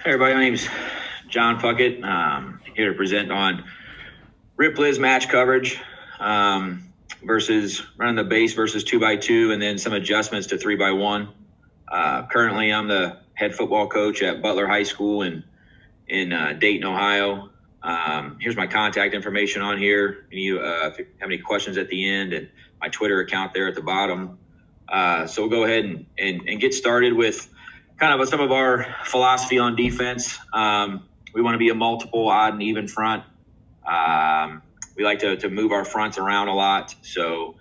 Hey everybody, my name's John Puckett. Here to present on Rip Liz match coverage versus running the base versus 2x2 and then some adjustments to 3x1. Currently, I'm the head football coach at Butler High School in Dayton, Ohio. Here's my contact information on here. If you have any questions at the end, and my Twitter account there at the bottom. So we'll go ahead and get started with kind of some of our philosophy on defense. We want to be a multiple, odd, and even front. We like to move our fronts around a lot. So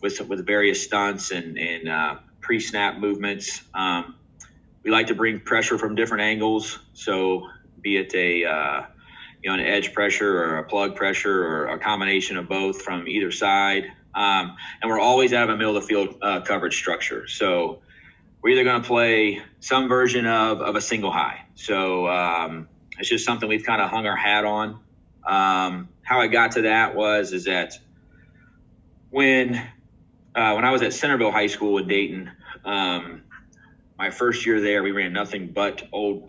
with various stunts and pre-snap movements, we like to bring pressure from different angles. So be it an edge pressure or a plug pressure or a combination of both from either side. And we're always out of a middle of the field coverage structure. So we're either going to play some version of a single high. So it's just something we've kind of hung our hat on. How I got to that is that when I was at Centerville High School in Dayton, my first year there, we ran nothing but old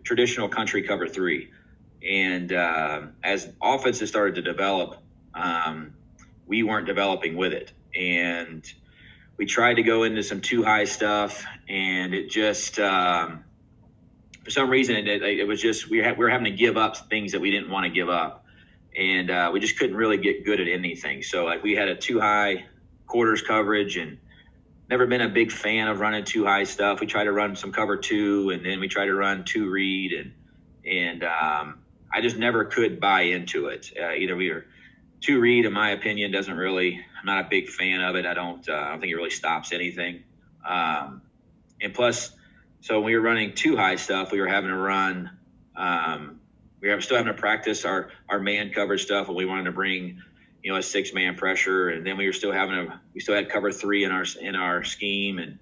traditional country cover three. And as offenses started to develop, we weren't developing with it. And we tried to go into some too high stuff, and it just for some reason it was just we were having to give up things that we didn't want to give up, and we just couldn't really get good at anything. So like we had a too high quarters coverage, and never been a big fan of running too high stuff. We tried to run some cover two, and then we tried to run two read, and I just never could buy into it. Either we were two read, in my opinion, doesn't really. I'm not a big fan of it. I don't think it really stops anything. And plus, so when we were running too high stuff, we were having to run. We were still having to practice our man coverage stuff, and we wanted to bring, a 6-man pressure, and then we still had cover three in our scheme, and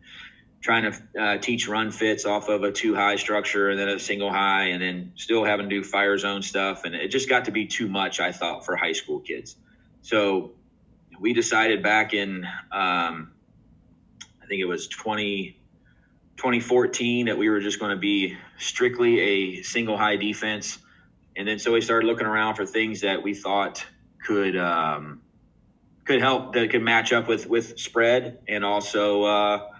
trying to teach run fits off of a too high structure and then a single high, and then still having to do fire zone stuff, and it just got to be too much, I thought, for high school kids. So we decided back in, I think it was 2014, that we were just going to be strictly a single high defense. And then so we started looking around for things that we thought could help, that could match up with spread, and also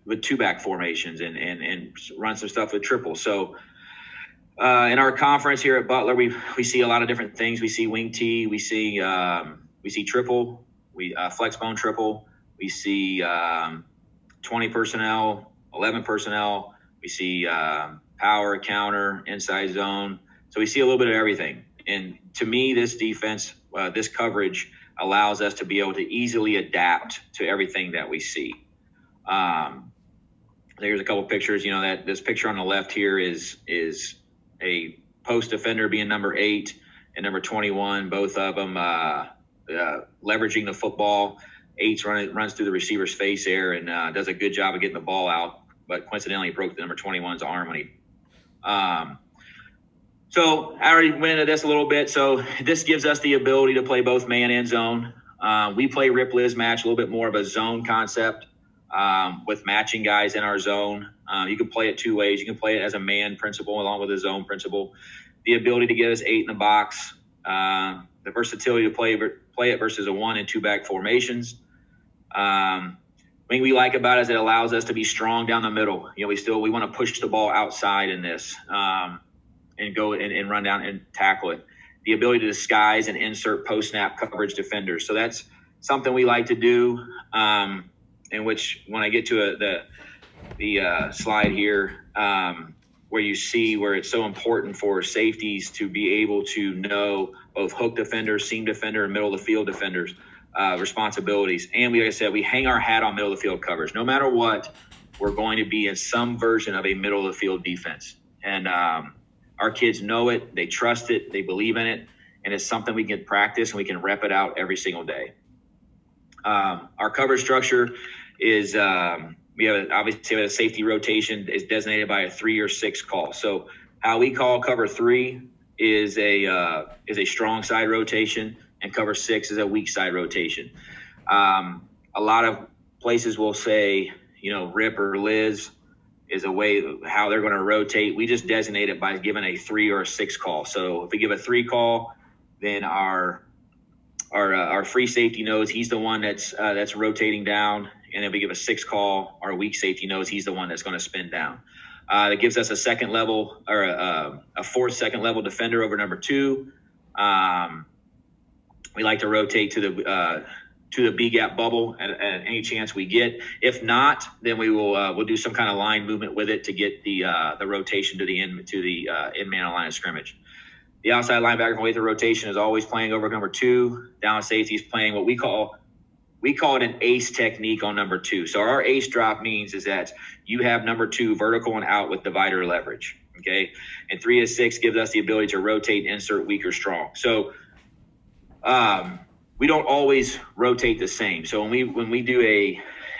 with two-back formations and run some stuff with triple. So in our conference here at Butler, we see a lot of different things. We see wing T, we see triple, flex bone triple, we see 20 personnel, 11 personnel, we see power, counter, inside zone. So we see a little bit of everything. And to me, this defense, this coverage allows us to be able to easily adapt to everything that we see. There's a couple pictures, that this picture on the left here is a post defender being number 8 and number 21, both of them leveraging the football. 8 runs through the receiver's face there and does a good job of getting the ball out, but coincidentally broke the number 21's arm when he So I already went into this a little bit. So this gives us the ability to play both man and zone. We play Rip Liz match, a little bit more of a zone concept with matching guys in our zone. You can play it two ways. You can play it as a man principle along with a zone principle. The ability to get us 8 in the box, the versatility to play it versus a 1 and 2 back formations. Thing we like about it is it allows us to be strong down the middle. We want to push the ball outside in this. And go and run down and tackle it. The ability to disguise and insert post-snap coverage defenders. So that's something we like to do, in which when I get to the slide here, where you see where it's so important for safeties to be able to know both hook defenders, seam defender, and middle of the field defenders' responsibilities. And like I said, we hang our hat on middle of the field coverage. No matter what, we're going to be in some version of a middle of the field defense. And our kids know it, they trust it, they believe in it, and it's something we can practice and we can rep it out every single day. Our coverage structure is we have a safety rotation is designated by a 3 or 6 call. So how we call cover 3 is a strong side rotation, and cover 6 is a weak side rotation. A lot of places will say, Rip or Liz. is a way how they're going to rotate. We just designate it by giving a 3 or a 6 call. So if we give a 3 call, then our free safety knows he's the one that's rotating down, and if we give a 6 call, our weak safety knows he's the one that's going to spin down. That gives us a second level or a fourth second level defender over number 2. We like to rotate to the B gap bubble at any chance we get. If not, then we'll do some kind of line movement with it to get the rotation to the in man line of scrimmage. The outside linebacker from the rotation is always playing over number 2. Down safety is playing what we call it an ace technique on number 2. So our ace drop means is that you have number 2 vertical and out with divider leverage. Okay, and 3 to 6 gives us the ability to rotate, insert weak or strong. So we don't always rotate the same. So when we do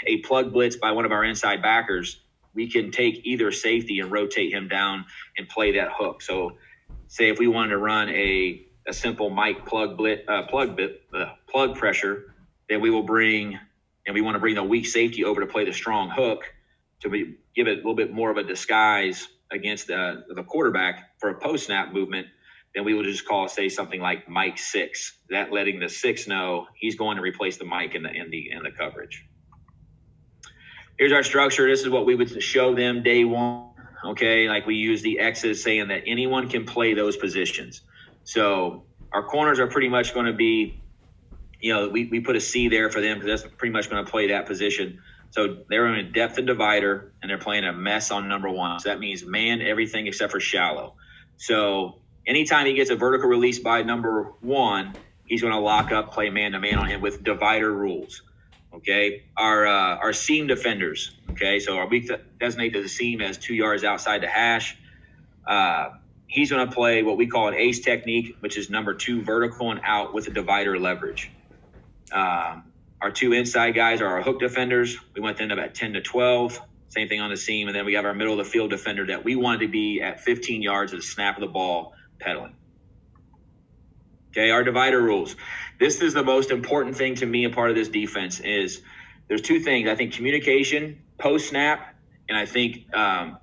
a plug blitz by one of our inside backers, we can take either safety and rotate him down and play that hook. So say if we wanted to run a simple Mike plug pressure, then we will bring the weak safety over to play the strong hook to give it a little bit more of a disguise against the quarterback for a post snap movement. Then we will just call, say, something like Mike 6. That letting the 6 know he's going to replace the Mike in the coverage. Here's our structure. This is what we would show them day one. Okay, like we use the X's saying that anyone can play those positions. So our corners are pretty much going to be, we put a C there for them because that's pretty much going to play that position. So they're in a depth and divider, and they're playing a mess on number 1. So that means man everything except for shallow. So anytime he gets a vertical release by number 1, he's going to lock up, play man-to-man on him with divider rules. Okay, our seam defenders. Okay, so we designate the seam as 2 yards outside the hash. He's going to play what we call an ace technique, which is number 2 vertical and out with a divider leverage. Our 2 inside guys are our hook defenders. We want them at 10 to 12. Same thing on the seam, and then we have our middle of the field defender that we wanted to be at 15 yards at the snap of the ball, pedaling. Okay, our divider rules. This is the most important thing to me, a part of this defense is there's 2 things. I think communication, post-snap, and I think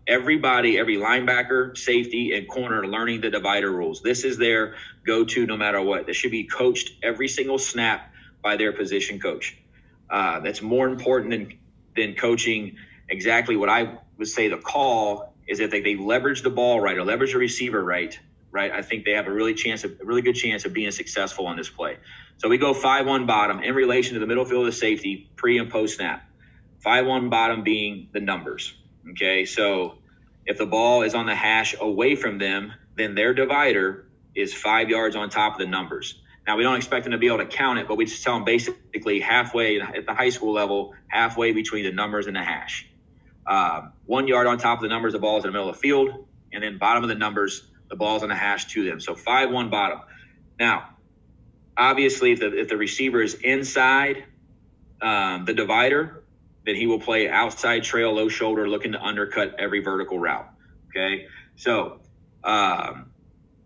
every linebacker, safety, and corner learning the divider rules. This is their go-to no matter what. They should be coached every single snap by their position coach. That's more important than coaching exactly what I would say the call is that they leverage the ball right or leverage the receiver right. I think they have a really good chance of being successful on this play. So we go 5-1 bottom in relation to the middle field of the safety, pre and post snap. 5-1 bottom being the numbers. Okay, so if the ball is on the hash away from them, then their divider is 5 yards on top of the numbers. Now, we don't expect them to be able to count it, but we just tell them basically halfway at the high school level, halfway between the numbers and the hash. 1 yard on top of the numbers, the ball is in the middle of the field, and then bottom of the numbers, the ball's on the hash to them. So 5-1 bottom. Now, obviously, if the receiver is inside the divider, then he will play outside trail, low shoulder, looking to undercut every vertical route. Okay? So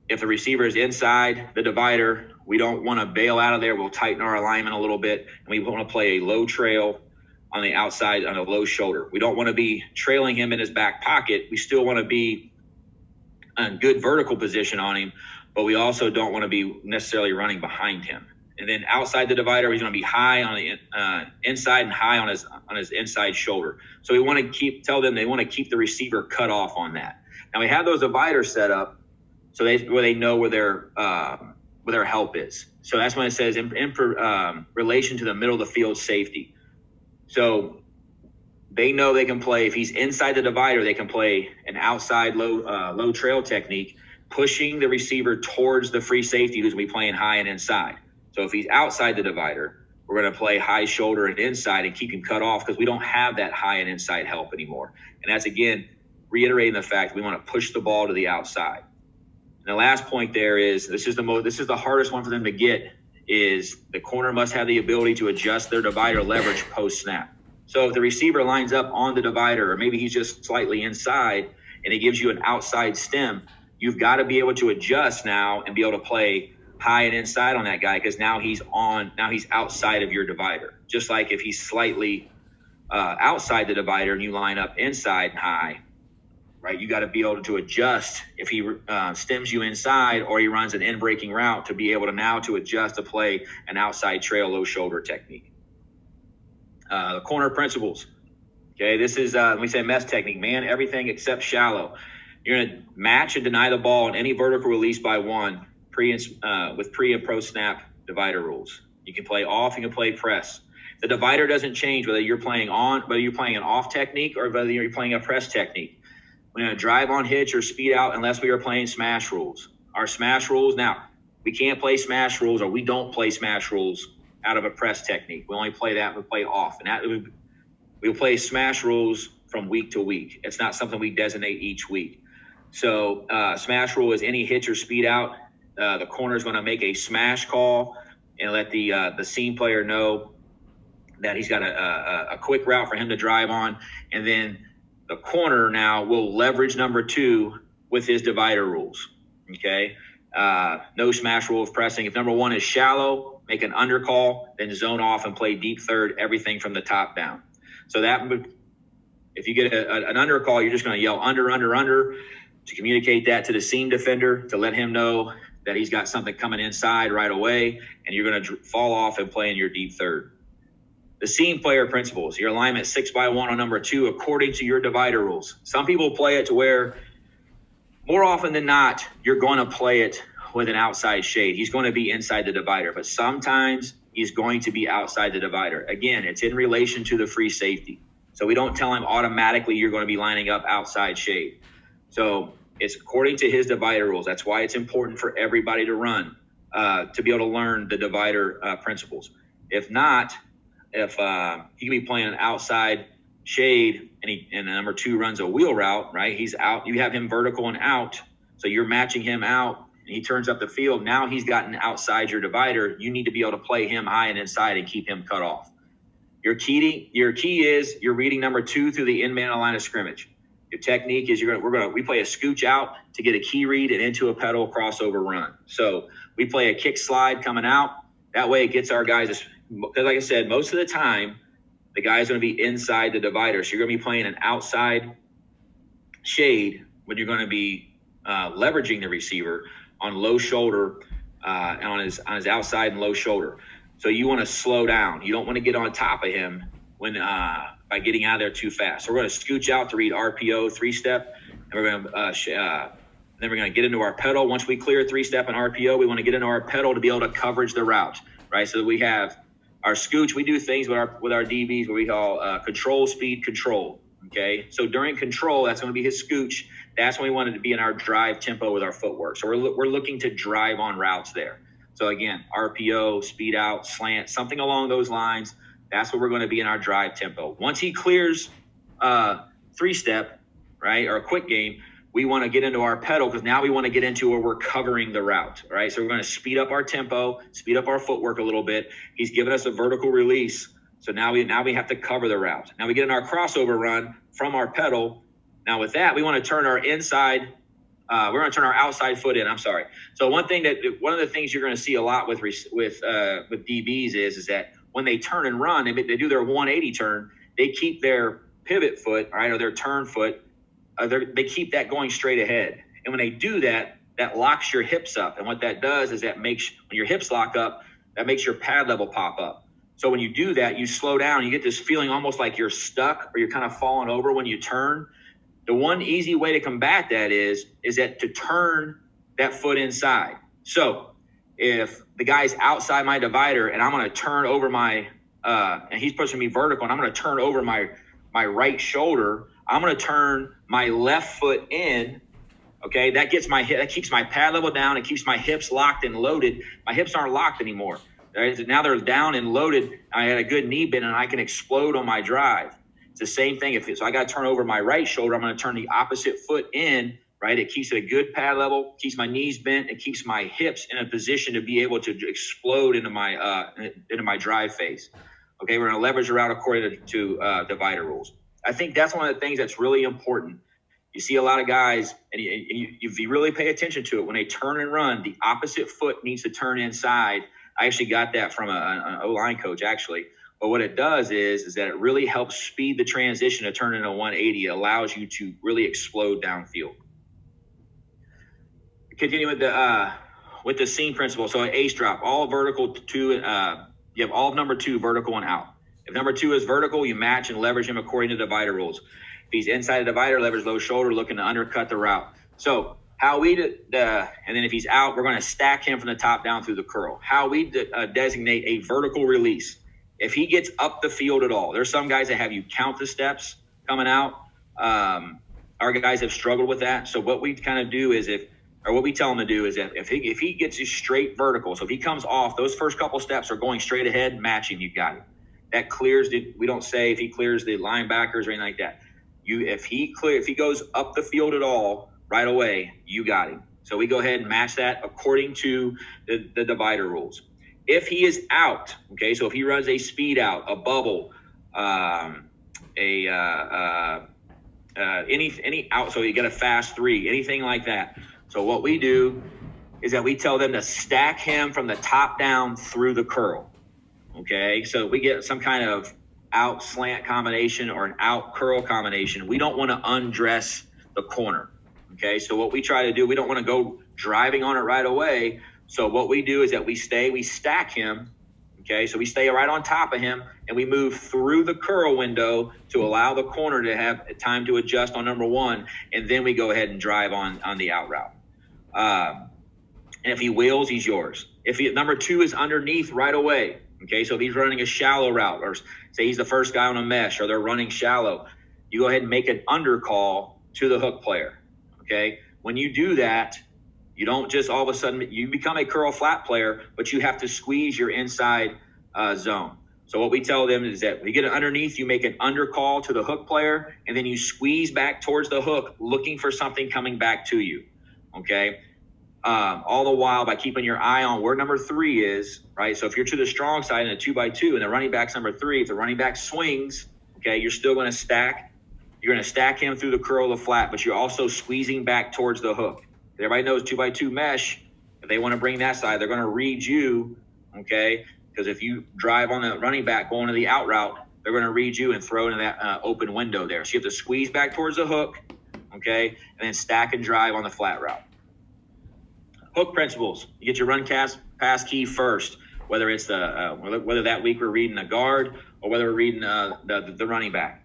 if the receiver is inside the divider, we don't want to bail out of there. We'll tighten our alignment a little bit, and we want to play a low trail on the outside on a low shoulder. We don't want to be trailing him in his back pocket. We still want to be a good vertical position on him, but we also don't want to be necessarily running behind him. And then outside the divider, he's going to be high on the inside and high on his inside shoulder. So we want to tell them they want to keep the receiver cut off on that. Now we have those dividers set up so where they know where their help is. So that's when it says in relation to the middle of the field safety. So they know they can play, if he's inside the divider, they can play an outside low trail technique, pushing the receiver towards the free safety who's going to be playing high and inside. So if he's outside the divider, we're going to play high shoulder and inside and keep him cut off because we don't have that high and inside help anymore. And that's, again, reiterating the fact we want to push the ball to the outside. And the last point there is, this is the hardest one for them to get, is the corner must have the ability to adjust their divider leverage post-snap. So if the receiver lines up on the divider, or maybe he's just slightly inside and he gives you an outside stem, you've got to be able to adjust now and be able to play high and inside on that guy because now he's outside of your divider. Just like if he's slightly outside the divider and you line up inside and high, right? You got to be able to adjust if he stems you inside or he runs an in-breaking route to be able to adjust to play an outside trail low shoulder technique. The corner principles. Okay, this is we say mess technique, man everything except shallow. You're going to match and deny the ball in any vertical release by one with pre and pro snap divider rules. You can play off, you can play press. The divider doesn't change whether you're playing an off technique or whether you're playing a press technique. We're going to drive on hitch or speed out unless we are playing smash rules. Our smash rules, now, we can't play smash rules, or we don't play smash rules out of a press technique. We only play that, we play off. And we'll play smash rules from week to week. It's not something we designate each week. So smash rule is any hitch or speed out. The corner is going to make a smash call and let the seam player know that he's got a quick route for him to drive on. And then the corner now will leverage number two with his divider rules. Okay. No smash rule of pressing. If number one is shallow, make an under call, then zone off and play deep third, everything from the top down. So that if you get an under call, you're just going to yell under to communicate that to the seam defender to let him know that he's got something coming inside right away, and you're going to fall off and play in your deep third. The seam player principles, your alignment 6x1 on number two according to your divider rules. Some people play it to where more often than not, you're going to play it with an outside shade. He's going to be inside the divider, but sometimes he's going to be outside the divider. Again, it's in relation to the free safety. So we don't tell him automatically you're going to be lining up outside shade. So it's according to his divider rules. That's why it's important for everybody to run, to be able to learn the divider principles. If not, if he could be playing an outside shade and number two runs a wheel route, right? He's out. You have him vertical and out. So you're matching him out and he turns up the field. Now he's gotten outside your divider. You need to be able to play him high and inside and keep him cut off. Your key is you're reading number two through the in-man line of scrimmage. Your technique is we play a scooch out to get a key read and into a pedal crossover run. So we play a kick slide coming out. That way it gets our guys, because like I said, most of the time the guy's going to be inside the divider. So you're going to be playing an outside shade when you're going to be leveraging the receiver on low shoulder and on his outside and low shoulder. So you want to slow down. You don't want to get on top of him when by getting out of there too fast. So we're going to scooch out to read RPO 3-step, and we're going to then we're going to get into our pedal. Once we clear 3-step and RPO, we want to get into our pedal to be able to coverage the route, right? So that we have our scooch. We do things with our DBs what we call control, speed, control. Okay, so during control, that's going to be his scooch. That's when we wanted to be in our drive tempo with our footwork. So we're looking to drive on routes there. So again, RPO, speed out, slant, something along those lines. That's what we're going to be in our drive tempo. Once he clears 3-step, right, or a quick game, we want to get into our pedal because now we want to get into where we're covering the route, right? So we're going to speed up our tempo, speed up our footwork a little bit. He's given us a vertical release. So now we have to cover the route. Now we get in our crossover run from our pedal. Now with that, we want to turn our we're going to turn our outside foot in. I'm sorry. So one of the things you're going to see a lot with DBs is that when they turn and run, they do their 180 turn, they keep their pivot foot, right, or their turn foot, they keep that going straight ahead. And when they do that, that locks your hips up. And what that does is that makes, when your hips lock up, that makes your pad level pop up. So when you do that, you slow down, you get this feeling almost like you're stuck or you're kind of falling over when you turn. The one easy way to combat that is that to turn that foot inside. So if the guy's outside my divider and I'm going to turn over and he's pushing me vertical and I'm going to turn over my right shoulder, I'm going to turn my left foot in. Okay, that keeps my pad level down. It keeps my hips locked and loaded. My hips aren't locked anymore. Now they're down and loaded. I had a good knee bend and I can explode on my drive. It's the same thing. So I got to turn over my right shoulder, I'm going to turn the opposite foot in, right? It keeps it a good pad level, keeps my knees bent, it keeps my hips in a position to be able to explode into my drive phase. Okay, we're going to leverage the route according to divider rules. I think that's one of the things that's really important. You see a lot of guys, and if you really pay attention to it, when they turn and run, the opposite foot needs to turn inside. I actually got that from an O-line coach, actually. But what it does is that it really helps speed the transition to turn into 180. It allows you to really explode downfield. Continue with the seam principle. So an ace drop, all vertical two. You have all of number 2 vertical and out. If number 2 is vertical, you match and leverage him according to divider rules. If he's inside the divider, leverage low shoulder, looking to undercut the route. So how we and then if he's out, we're going to stack him from the top down through the curl. How we designate a vertical release. If he gets up the field at all, there's some guys that have you count the steps coming out. Our guys have struggled with that. So what we kind of do is what we tell him to do is that if he gets you straight vertical, so if he comes off, those first couple steps are going straight ahead, matching, you got it. That clears we don't say if he clears the linebackers or anything like that. If he goes up the field at all right away, you got him. So we go ahead and match that according to the divider rules. If he is out, okay, so if he runs a speed out, a bubble, any out, so you get a fast 3, anything like that. So what we do is that we tell them to stack him from the top down through the curl. Okay, so we get some kind of out slant combination or an out curl combination. We don't want to undress the corner. Okay, so what we try to do, we don't want to go driving on it right away. So what we do is that we stack him. Okay, so we stay right on top of him and we move through the curl window to allow the corner to have time to adjust on number 1. And then we go ahead and drive on the out route. And if he wheels, he's yours. If number 2 is underneath right away, okay, so if he's running a shallow route, or say he's the first guy on a mesh, or they're running shallow, you go ahead and make an undercall to the hook player, okay? When you do that, you don't just all of a sudden, you become a curl flat player, but you have to squeeze your inside zone. So what we tell them is that we get it underneath, you make an undercall to the hook player, and then you squeeze back towards the hook, looking for something coming back to you, okay? All the while by keeping your eye on where number 3 is, right? So if you're to the strong side in a 2x2 and the running back's number 3, if the running back swings, okay, you're still going to stack. You're going to stack him through the curl of the flat, but you're also squeezing back towards the hook. Everybody knows 2x2 mesh. If they want to bring that side, they're going to read you, okay? Because if you drive on the running back going to the out route, they're going to read you and throw into that open window there. So you have to squeeze back towards the hook, okay, and then stack and drive on the flat route. Hook principles. You get your run pass key first, whether it's whether that week we're reading a guard or whether we're reading the running back.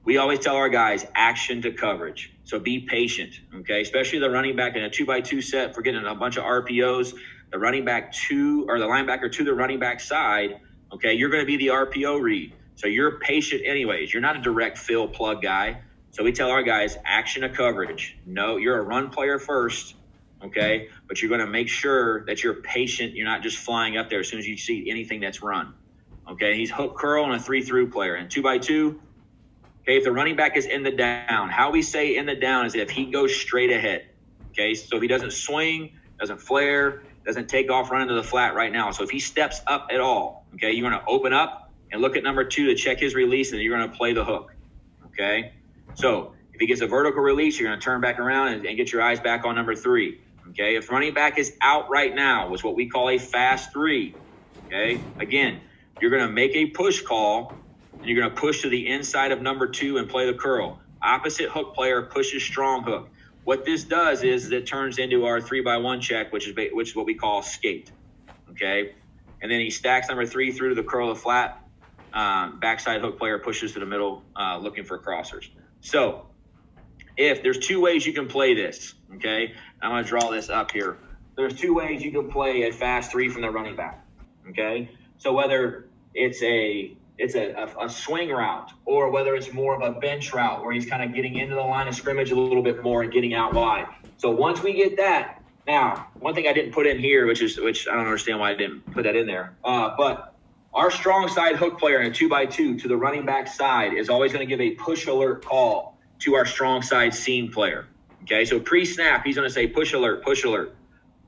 We always tell our guys action to coverage. So be patient, okay? Especially the running back in a 2x2 set, for getting a bunch of RPOs, the running back to, or the linebacker to the running back side, okay? You're going to be the RPO read. So you're patient anyways. You're not a direct fill plug guy. So we tell our guys action to coverage. No, you're a run player first, okay? But you're going to make sure that you're patient. You're not just flying up there as soon as you see anything that's run, okay? He's hook curl and a 3-through player. And 2x2, okay, if the running back is in the down, how we say in the down is if he goes straight ahead, okay? So if he doesn't swing, doesn't flare, doesn't take off running to the flat right now. So if he steps up at all, okay, you're going to open up and look at number 2 to check his release, and you're going to play the hook, okay? So if he gets a vertical release, you're going to turn back around and get your eyes back on number 3, okay? If running back is out right now, was what we call a fast 3, okay? Again, you're going to make a push call, and you're going to push to the inside of number 2 and play the curl. Opposite hook player pushes strong hook. What this does is it turns into our 3x1 check, which is what we call skate, okay? And then he stacks number 3 through to the curl of flat. Backside hook player pushes to the middle, looking for crossers. So if there's 2 ways you can play this, okay? I'm going to draw this up here. There's 2 ways you can play a fast 3 from the running back, okay? So whether it's a swing route, or whether it's more of a bench route where he's kind of getting into the line of scrimmage a little bit more and getting out wide. So once we get that, now, one thing I didn't put in here, which I don't understand why I didn't put that in there, but our strong side hook player in a 2x2 to the running back side is always going to give a push alert call to our strong side seam player. Okay, so pre-snap, he's going to say push alert,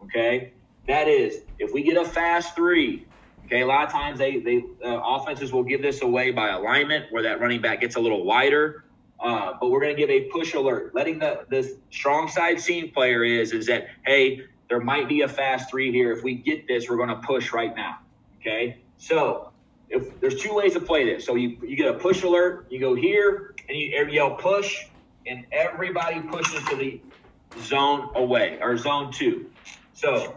okay? That is, if we get a fast 3, okay, a lot of times they offenses will give this away by alignment where that running back gets a little wider, but we're going to give a push alert, letting the strong side seam player is that, hey, there might be a fast 3 here. If we get this, we're going to push right now, okay? So if there's two ways to play this. So you get a push alert, you go here, and you yell push, and everybody pushes to the zone away, or zone 2. So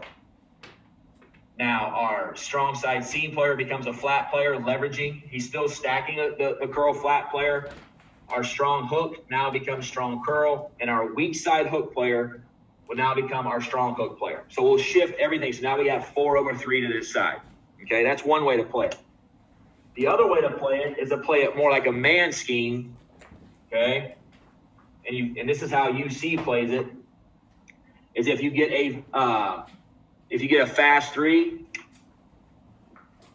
now our strong side seam player becomes a flat player, leveraging. He's still stacking the curl flat player. Our strong hook now becomes strong curl, and our weak side hook player will now become our strong hook player. So we'll shift everything. So now we have 4/3 to this side. Okay, that's one way to play it. The other way to play it is to play it more like a man scheme. Okay, and this is how UC plays it. Is if you get a fast 3,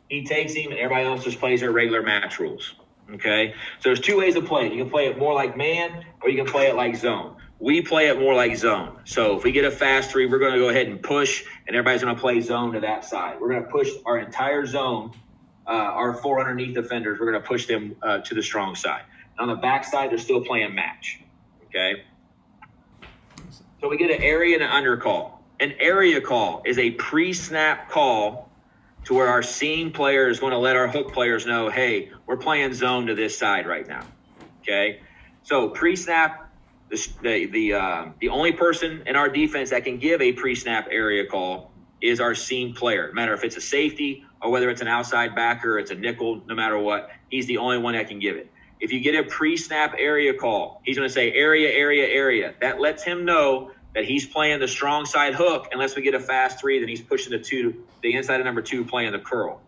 he takes him, and everybody else just plays their regular match rules. Okay, so there's two ways to play it. You can play it more like man, or you can play it like zone. We play it more like zone. So if we get a fast 3, we're going to go ahead and push, and everybody's going to play zone to that side. We're going to push our entire zone, our 4 underneath defenders. We're going to push them to the strong side. On the back side, they're still playing match. Okay. So we get an area and an under call. An area call is a pre-snap call to where our seam player is going to let our hook players know, hey, we're playing zone to this side right now. Okay. So pre-snap, the only person in our defense that can give a pre-snap area call is our seam player. No matter if it's a safety or whether it's an outside backer, it's a nickel, no matter what, he's the only one that can give it. If you get a pre-snap area call, he's going to say area, area, area. That lets him know that he's playing the strong side hook. Unless we get a fast 3, then he's pushing the inside of number 2 playing the curl.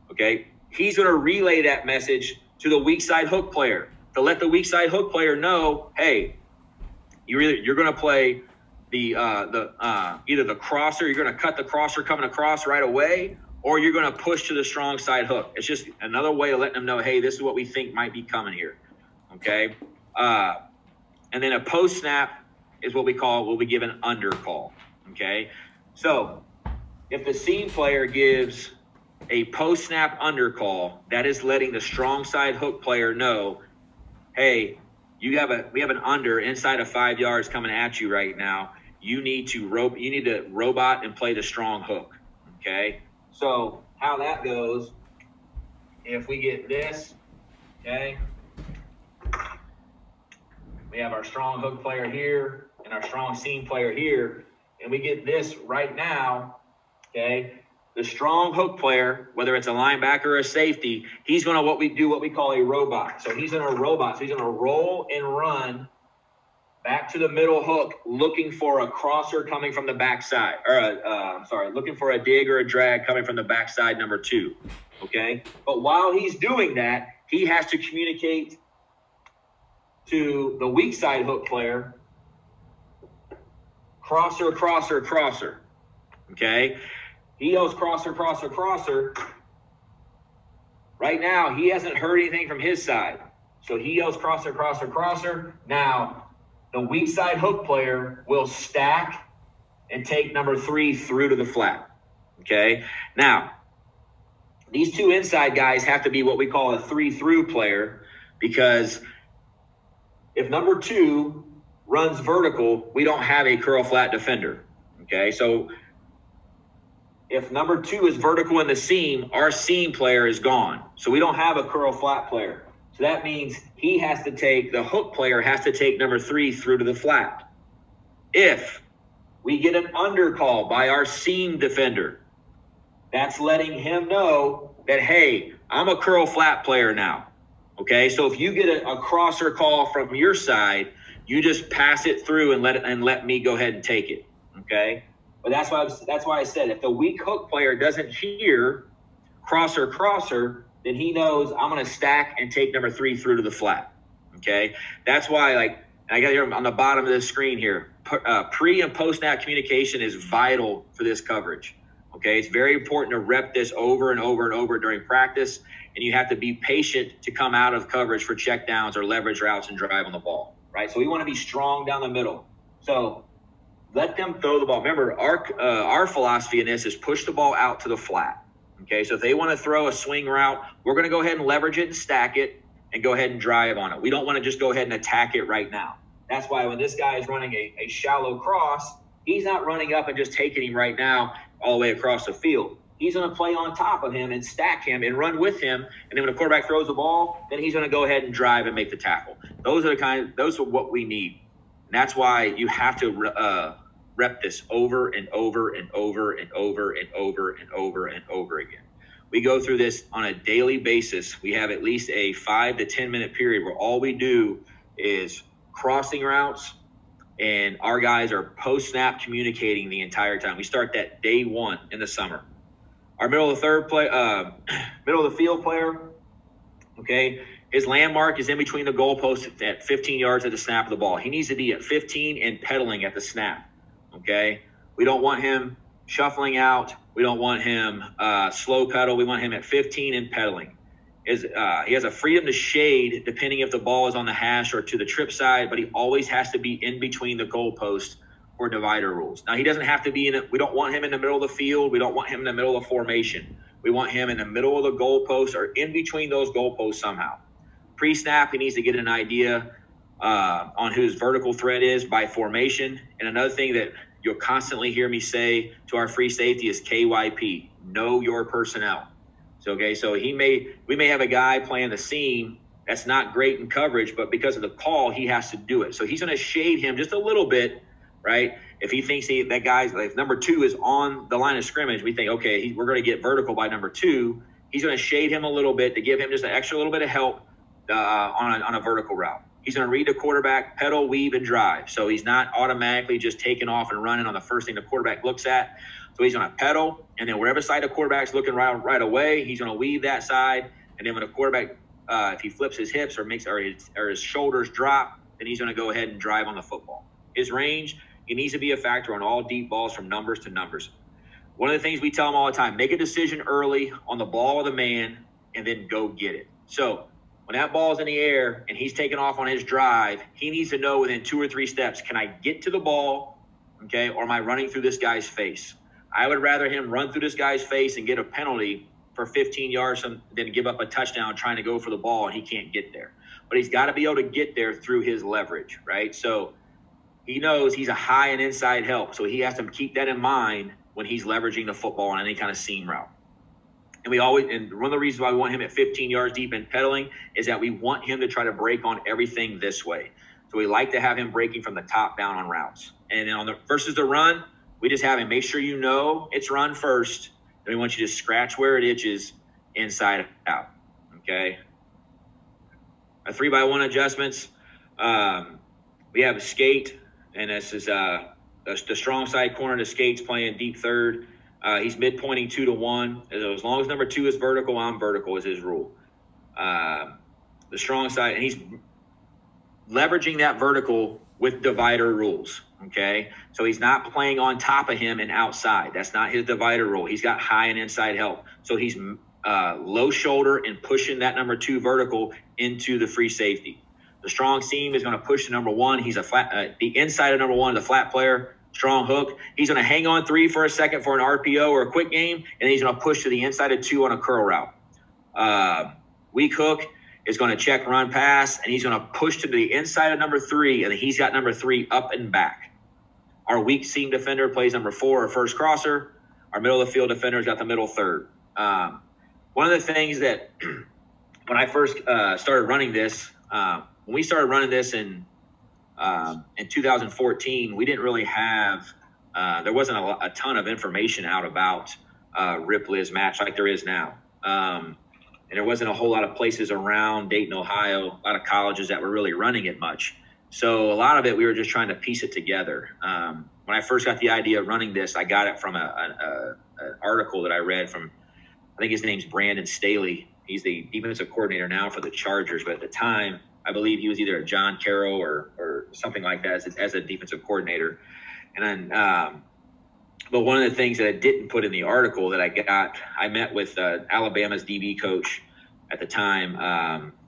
Okay? He's going to relay that message to the weak side hook player to let the weak side hook player know, hey, you're going to play either the crosser, you're going to cut the crosser coming across right away, or you're going to push to the strong side hook. It's just another way of letting them know, hey, this is what we think might be coming here. Okay? And then a post snap is what we give an under call. Okay? So if the seam player gives a post snap under call, that is letting the strong side hook player know, hey, we have an under inside of 5 yards coming at you right now. You need to robot and play the strong hook. Okay? So how that goes, if we get this, okay, we have our strong hook player here and our strong seam player here, and we get this right now, okay, the strong hook player, whether it's a linebacker or a safety, he's going to what we call a robot. So he's going to robot. So he's going to roll and run back to the middle hook, looking for a crosser coming from the backside, or looking for a dig or a drag coming from the backside number 2. Okay, but while he's doing that, he has to communicate to the weak side hook player, crosser, crosser, crosser. Okay, he yells crosser, crosser, crosser. Right now, he hasn't heard anything from his side, so he yells crosser, crosser, crosser. Now the weak side hook player will stack and take number 3 through to the flat. Okay. Now, these 2 inside guys have to be what we call a 3-through player, because if number 2 runs vertical, we don't have a curl flat defender. Okay. So if number 2 is vertical in the seam, our seam player is gone. So we don't have a curl flat player. So that means the hook player has to take number 3 through to the flat. If we get an under call by our seam defender, that's letting him know that, hey, I'm a curl flat player now. Okay, so if you get a crosser call from your side, you just pass it through and let me go ahead and take it. Okay, but that's why I said if the weak hook player doesn't hear crosser, crosser, then he knows I'm going to stack and take number 3 through to the flat. Okay, that's why, I got here on the bottom of this screen here, pre and post snap communication is vital for this coverage. Okay, it's very important to rep this over and over and over during practice, and you have to be patient to come out of coverage for check downs or leverage routes and drive on the ball, right? So we want to be strong down the middle. So let them throw the ball. Remember, our philosophy in this is push the ball out to the flat. Okay, so if they want to throw a swing route, we're going to go ahead and leverage it and stack it and go ahead and drive on it. We don't want to just go ahead and attack it right now. That's why when this guy is running a shallow cross, he's not running up and just taking him right now all the way across the field. he's going to play on top of him and stack him and run with him. And then when the quarterback throws the ball, then he's going to go ahead and drive and make the tackle. Those are what we need. And that's why you have to rep this over and over and over and over and over and over and over again. We go through this on a daily basis. We have at least a 5 to 10 minute period where all we do is crossing routes, and our guys are post-snap communicating the entire time. We start that day one in the summer. Our middle of the field player, okay, his landmark is in between the goalposts at 15 yards at the snap of the ball. He needs to be at 15 and pedaling at the snap, okay? We don't want him shuffling out. We don't want him slow pedal. We want him at 15 and pedaling. He has a freedom to shade depending if the ball is on the hash or to the trip side, but he always has to be in between the goalposts for divider rules. Now, he doesn't have to be we don't want him in the middle of the field. We don't want him in the middle of formation. We want him in the middle of the goalposts or in between those goalposts somehow. Pre-snap, he needs to get an idea on who his vertical threat is by formation. And another thing that you'll constantly hear me say to our free safety is KYP, know your personnel. So we may have a guy playing the seam that's not great in coverage, but because of the call, he has to do it. So he's going to shade him just a little bit, right? If he thinks that guy's, if number 2 is on the line of scrimmage, we think, okay, we're going to get vertical by number 2. He's going to shade him a little bit to give him just an extra little bit of help on a vertical route. He's going to read the quarterback, pedal, weave, and drive. So he's not automatically just taking off and running on the first thing the quarterback looks at. So he's going to pedal, and then wherever side the quarterback's looking right away, he's going to weave that side. And then when the quarterback, if he flips his hips or his shoulders drop, then he's going to go ahead and drive on the football. His range, it needs to be a factor on all deep balls from numbers to numbers. One of the things we tell him all the time, make a decision early on the ball or the man, and then go get it. So when that ball's in the air and he's taking off on his drive, he needs to know within 2 or 3 steps, can I get to the ball, okay, or am I running through this guy's face? I would rather him run through this guy's face and get a penalty for 15 yards than give up a touchdown trying to go for the ball and he can't get there. But he's got to be able to get there through his leverage, right? So he knows he's a high and inside help, so he has to keep that in mind when he's leveraging the football on any kind of seam route. And one of the reasons why we want him at 15 yards deep and pedaling is that we want him to try to break on everything this way. So we like to have him breaking from the top down on routes. And then versus the run, we just have him make sure you know it's run first. Then we want you to scratch where it itches inside out. Okay. Our 3x1 adjustments. We have a skate, and this is the strong side corner. The skate's playing deep third. He's mid-pointing 2 to 1. As long as number 2 is vertical, I'm vertical is his rule. The strong side, and he's leveraging that vertical with divider rules, okay? So he's not playing on top of him and outside. That's not his divider rule. He's got high and inside help. So he's low shoulder and pushing that number 2 vertical into the free safety. The strong seam is going to push the number 1. He's the inside of number 1 is a flat player, strong hook. He's going to hang on 3 for a second for an RPO or a quick game, and then he's going to push to the inside of 2 on a curl route. Weak hook is going to check, run, pass, and he's going to push to the inside of number 3, and he's got number 3 up and back. Our weak seam defender plays number 4 or first crosser. Our middle of the field defender's got the middle third. One of the things that when I first started running this, when we started running this in 2014, we didn't really have there wasn't a ton of information out about Ripley's match like there is now. And there wasn't a whole lot of places around Dayton, Ohio, a lot of colleges that were really running it much. So a lot of it, we were just trying to piece it together. When I first got the idea of running this, I got it from an article that I read from, I think his name's Brandon Staley. He's the defensive coordinator now for the Chargers, but at the time, I believe he was either a John Carroll or something like that as a defensive coordinator. And then, but one of the things that I didn't put in the article that I met with Alabama's DB coach at the time,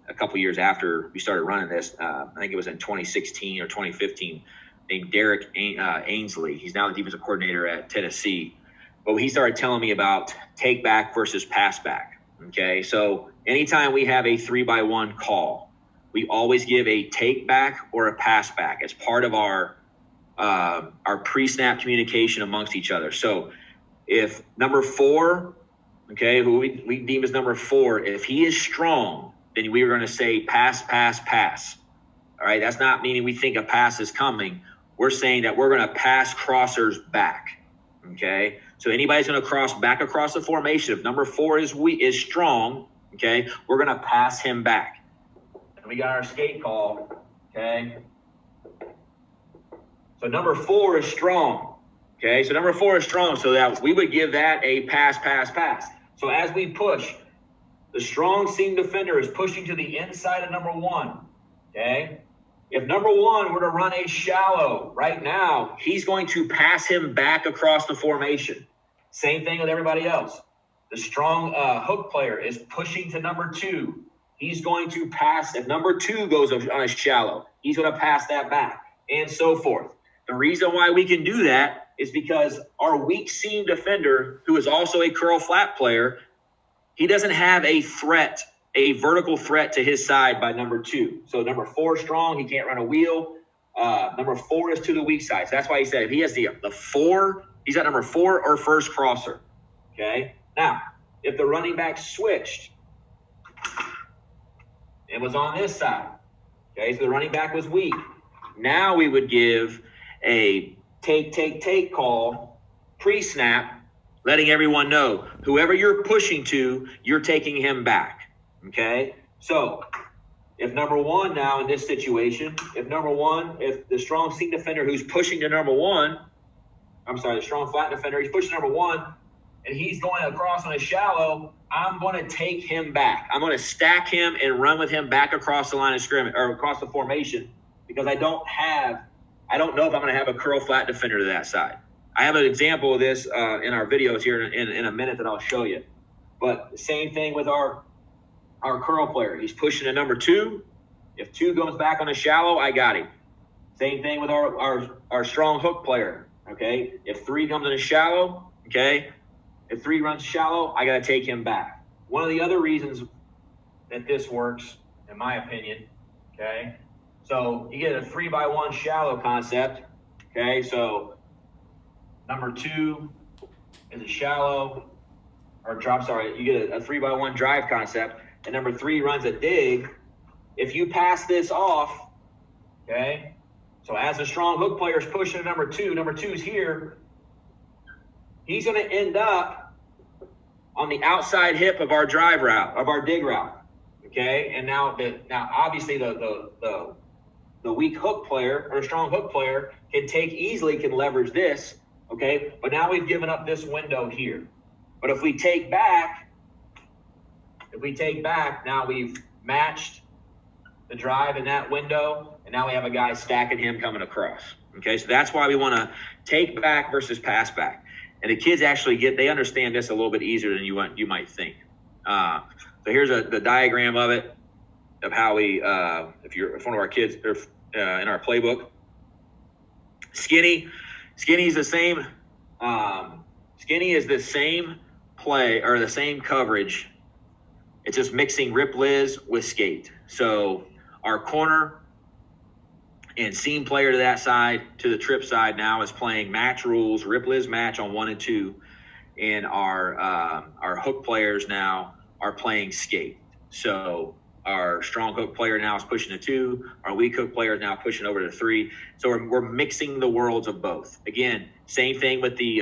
a couple years after we started running this. I think it was in 2016 or 2015, named Derek Ainsley. He's now the defensive coordinator at Tennessee. But he started telling me about take back versus pass back. Okay, so anytime we have a 3x1 call, we always give a take back or a pass back as part of our pre-snap communication amongst each other. So If number 4, okay, who we deem as number 4, if he is strong, then we are going to say pass, pass, pass. All right, that's not meaning we think a pass is coming. We're saying that we're going to pass crossers back. Okay, so anybody's going to cross back across the formation. If number 4 is strong, okay, we're going to pass him back. And we got our skate call. Okay, so number 4 is strong. Okay, so number 4 is strong, so that we would give that a pass, pass, pass. So as we push, the strong seam defender is pushing to the inside of number 1. Okay, if number 1 were to run a shallow right now, he's going to pass him back across the formation. Same thing with everybody else. The strong hook player is pushing to number 2. He's going to pass. If number 2 goes on a shallow, he's going to pass that back, and so forth. The reason why we can do that is because our weak seam defender, who is also a curl flat player, he doesn't have a threat, a vertical threat to his side by number 2. So number 4 is strong. He can't run a wheel. Number 4 is to the weak side. So that's why he said if he has the 4, he's at number 4 or first crosser. Okay. Now, if the running back switched and was on this side, okay, so the running back was weak. Now we would give a take call pre-snap, letting everyone know whoever you're pushing to, you're taking him back. Okay, so if number 1 now in this situation, if the strong seam defender who's pushing to number 1, the strong flat defender, he's pushing number 1, and he's going across on a shallow, I'm going to take him back. I'm going to stack him and run with him back across the line of scrimmage or across the formation, because I don't know if I'm going to have a curl flat defender to that side. I have an example of this in our videos here in a minute that I'll show you. But the same thing with our curl player. He's pushing to number 2. If 2 goes back on a shallow, I got him. Same thing with our strong hook player. Okay, if 3 comes in a shallow, okay, if 3 runs shallow, I got to take him back. One of the other reasons that this works, in my opinion, okay, so you get a 3x1 shallow concept. Okay, so number 2 is a shallow, you get a 3x1 drive concept, and number 3 runs a dig. If you pass this off, okay, so as a strong hook player is pushing to number 2's here, he's going to end up on the outside hip of our drive route, of our dig route. Okay, and now obviously the weak hook player or strong hook player can leverage this. Okay, but now we've given up this window here. But if we take back, now we've matched the drive in that window, and now we have a guy stacking him coming across. Okay, so that's why we want to take back versus pass back. And the kids actually they understand this a little bit easier than you might think. So here's the diagram of it, of how we, if one of our kids are in our playbook. Skinny's the same. Skinny is the same play or the same coverage. It's just mixing rip Liz with skate. So our corner and seam player to that side, to the trip side now, is playing match rules, rip Liz match on 1 and 2, and our hook players now are playing skate. So our strong hook player now is pushing to 2. Our weak hook player is now pushing over to 3. So we're mixing the worlds of both. Again, same thing with the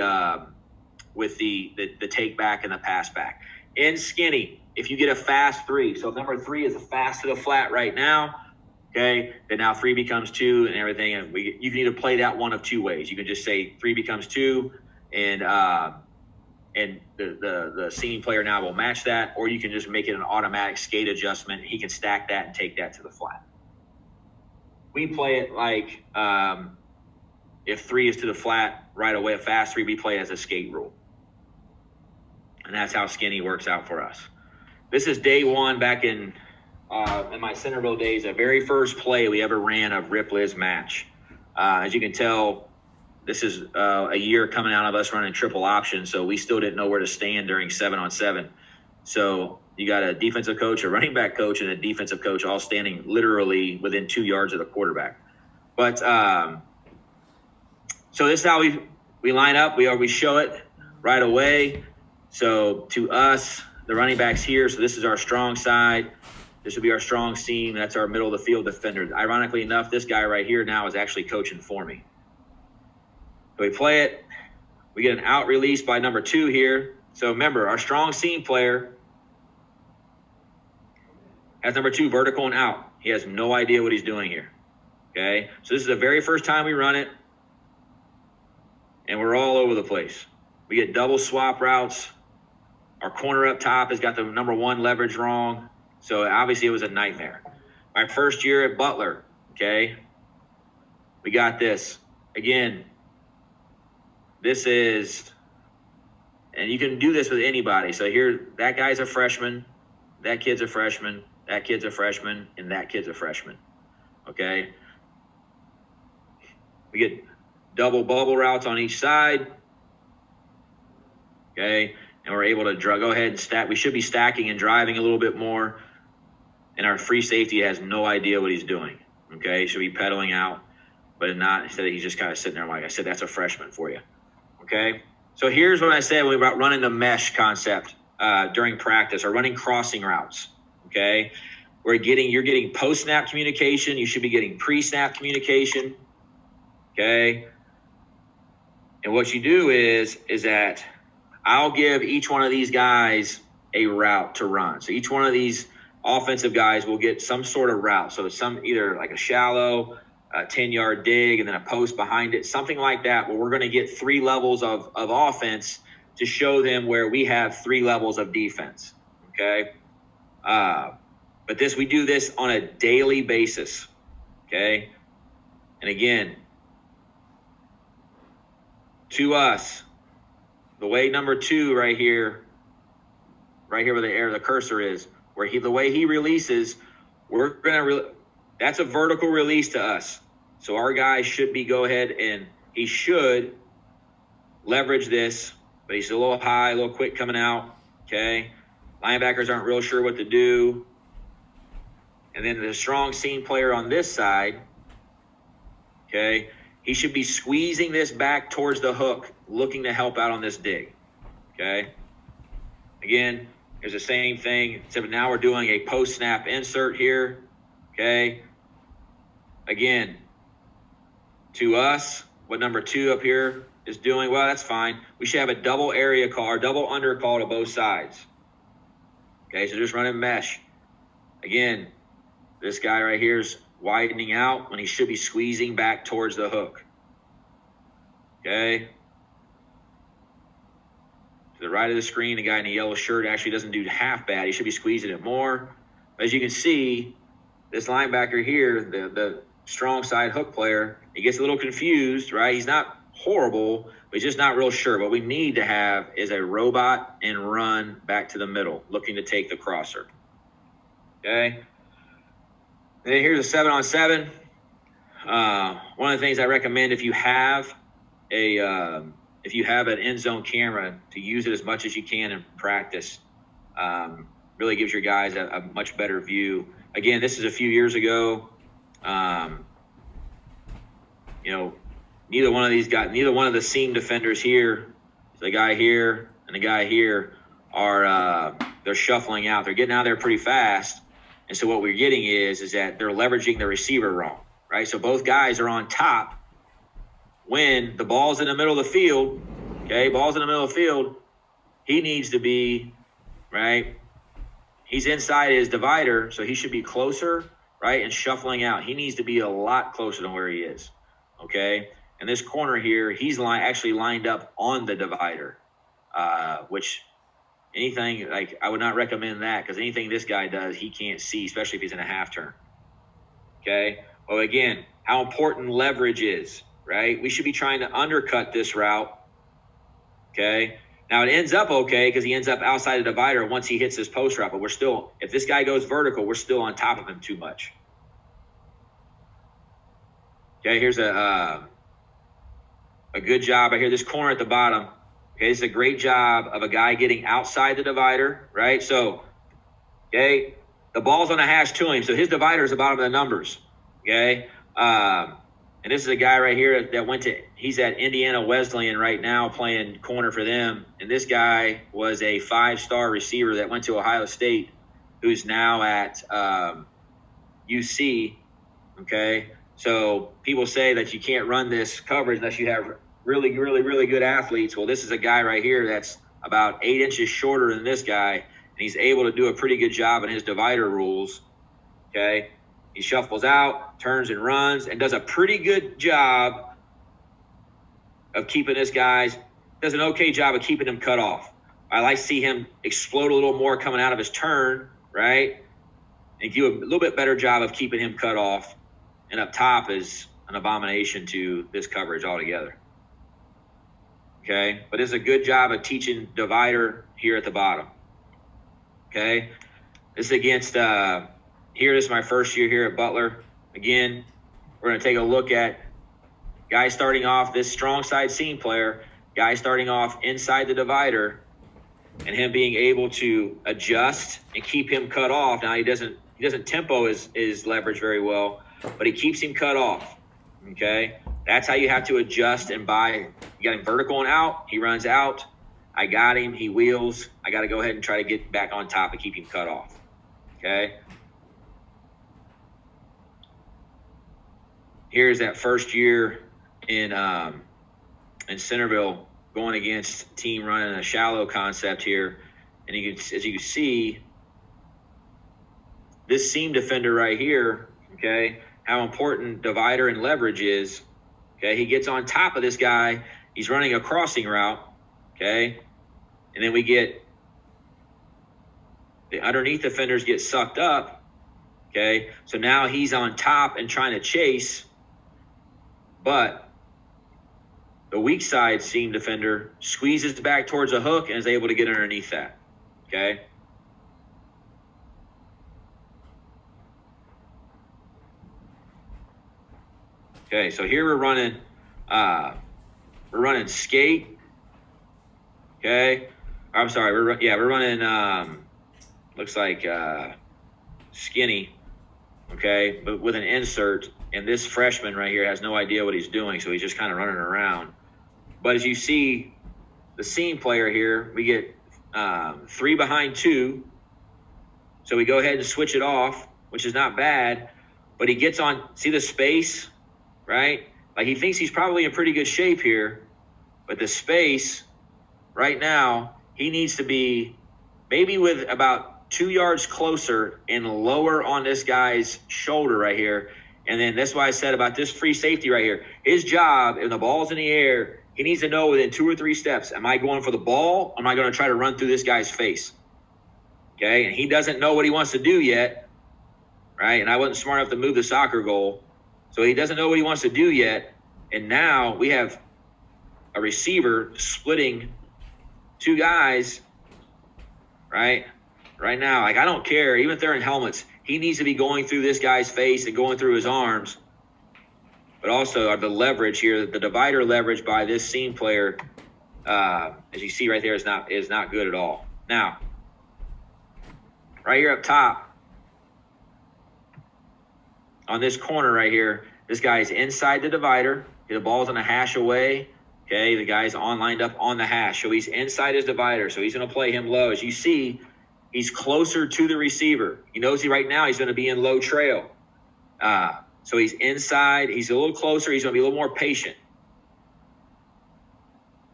take back and the pass back. In Skinny, if you get a fast 3, so if number 3 is a fast to the flat right now, okay, then now 3 becomes 2 and everything. And you can either play that one of 2 ways. You can just say 3 becomes 2, and the seam player now will match that, or you can just make it an automatic skate adjustment. He can stack that and take that to the flat. We play it like if 3 is to the flat right away, a fast 3, we play as a skate rule. And that's how Skinny works out for us. This is day 1 back in my Centerville days, the very first play we ever ran of Rip Liz match. As you can tell, this is a year coming out of us running triple option, so we still didn't know where to stand during 7-on-7. So you got a defensive coach, a running back coach, and a defensive coach all standing literally within 2 yards of the quarterback. But so this is how we line up. We show it. right away. So to us, the running back's here. So this is our strong side. This would be our strong seam. That's our middle of the field defender. Ironically enough, this guy right here now is actually coaching for me. So we play it. We get an out release by number 2 here. So remember, our strong seam player has number 2 vertical and out. He has no idea what he's doing here. Okay, so this is the very first time we run it, and we're all over the place. We get double swap routes. Our corner up top has got the number 1 leverage wrong. So obviously it was a nightmare. My first year at Butler, okay, we got this. Again, this is, and you can do this with anybody. So here, that guy's a freshman, that kid's a freshman, that kid's a freshman, and that kid's a freshman, okay? We get double bubble routes on each side, okay? And we're able to go ahead and stack. We should be stacking and driving a little bit more. And our free safety has no idea what he's doing, okay? He should be pedaling out, but not. Instead, he's just kind of sitting there like I said, that's a freshman for you, okay? So here's what I said about running the mesh concept during practice or running crossing routes, okay? You're getting post-snap communication. You should be getting pre-snap communication, okay? And what you do is that I'll give each one of these guys a route to run. So each one of these offensive guys will get some sort of route. So some either like a shallow, 10-yard dig, and then a post behind it, something like that, where we're going to get 3 levels of offense to show them where we have 3 levels of defense, okay? But we do this on a daily basis, okay? And again, to us, the way number 2 right here where the cursor is, the way he releases, that's a vertical release to us. So our guy should go ahead and he should leverage this, but he's a little high, a little quick coming out, okay? Linebackers aren't real sure what to do. And then the strong seam player on this side, okay, he should be squeezing this back towards the hook, looking to help out on this dig, okay? Again, there's the same thing, except now we're doing a post-snap insert here, okay? Again, to us, what number 2 up here is doing, well, that's fine. We should have a double area call or double under call to both sides, okay? So just running mesh. Again, this guy right here is widening out when he should be squeezing back towards the hook, okay? To the right of the screen, the guy in the yellow shirt actually doesn't do half bad. He should be squeezing it more. As you can see, this linebacker here, the strong side hook player, he gets a little confused, right? He's not horrible, but he's just not real sure. What we need to have is a robot and run back to the middle, looking to take the crosser, okay? And then here's a 7-on-7. One of the things I recommend if you have an end zone camera, to use it as much as you can in practice. Really gives your guys a much better view. Again, this is a few years ago. Neither one of the seam defenders here, the guy here and the guy here, are they're shuffling out. They're getting out there pretty fast. And so what we're getting is that they're leveraging the receiver wrong, right? So both guys are on top when the ball's in the middle of the field, okay? Ball's in the middle of the field. He needs to be, right? He's inside his divider, so he should be closer, right? And shuffling out. He needs to be a lot closer than where he is, okay? And this corner here, he's actually lined up on the divider, which anything, like, I would not recommend that, because anything this guy does, he can't see, especially if he's in a half turn, okay? Well, again, how important leverage is, right? We should be trying to undercut this route, okay? Now, it ends up okay because he ends up outside the divider once he hits his post route, but we're still, if this guy goes vertical, we're still on top of him too much. Okay, here's a good job. I hear this corner at the bottom. Okay, this is a great job of a guy getting outside the divider, right? So, okay, the ball's on a hash to him, so his divider is the bottom of the numbers, okay? And And this is a guy right here that he's at Indiana Wesleyan right now playing corner for them. And this guy was a 5-star receiver that went to Ohio State, who's now at UC. Okay. So people say that you can't run this coverage unless you have really, really, really good athletes. Well, this is a guy right here that's about 8 inches shorter than this guy, and he's able to do a pretty good job in his divider rules. Okay. He shuffles out, turns and runs, and does a pretty good job of keeping this guy, does an okay job of keeping him cut off. I like to see him explode a little more coming out of his turn, right? And do a little bit better job of keeping him cut off. And up top is an abomination to this coverage altogether. Okay? But it's a good job of teaching divider here at the bottom. Okay? This is against, this is my first year here at Butler. Again, we're going to take a look at guy starting off, this strong side seam player, guy starting off inside the divider, and him being able to adjust and keep him cut off. Now, he doesn't tempo his leverage very well, but he keeps him cut off, okay? That's how you have to adjust and buy. You got him vertical and out. He runs out. I got him. He wheels. I got to go ahead and try to get back on top and keep him cut off, okay? Here's that first year in Centerville going against a team running a shallow concept here. And as you can see, this seam defender right here, okay, how important divider and leverage is. Okay, he gets on top of this guy. He's running a crossing route, okay, and then we get the underneath defenders get sucked up, okay, so now he's on top and trying to chase, but the weak side seam defender squeezes back towards a hook and is able to get underneath that, okay. Okay, so here we're running skate. Okay, I'm sorry, we're running looks like skinny. Okay, but with an insert, and this freshman right here has no idea what he's doing, so he's just kind of running around. But as you see, the seam player here, we get 3 behind 2, so we go ahead and switch it off, which is not bad. But he gets on. See the space. Right? Like he thinks he's probably in pretty good shape here, but the space right now, he needs to be maybe with about 2 yards closer and lower on this guy's shoulder right here. And then that's why I said about this free safety right here. His job, if the ball's in the air, he needs to know within 2 or 3 steps, am I going for the ball? Or am I going to try to run through this guy's face? Okay, and he doesn't know what he wants to do yet, right? And I wasn't smart enough to move the soccer goal. So he doesn't know what he wants to do yet. And now we have a receiver splitting 2 guys, right? Right now, like I don't care. Even if they're in helmets, he needs to be going through this guy's face and going through his arms. But also the leverage here, the divider leverage by this seam player, as you see right there, is not good at all. Now, right here up top, on this corner right here, this guy's inside the divider. The ball's on a hash away. Okay, the guy's lined up on the hash. So he's inside his divider. So he's going to play him low. As you see, he's closer to the receiver. He knows right now he's going to be in low trail. So he's inside. He's a little closer. He's going to be a little more patient.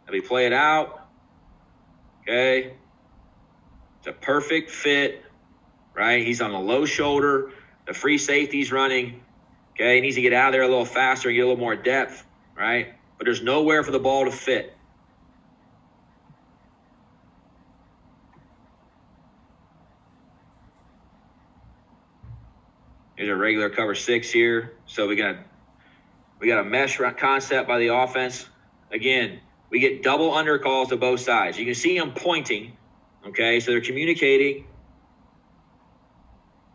Let me play it out. Okay. It's a perfect fit, right? He's on the low shoulder. The free safety's running. Okay, he needs to get out of there a little faster and get a little more depth, right? But there's nowhere for the ball to fit. Here's a regular cover 6 here. So we got a mesh concept by the offense. Again, we get double under calls to both sides. You can see them pointing. Okay, so they're communicating.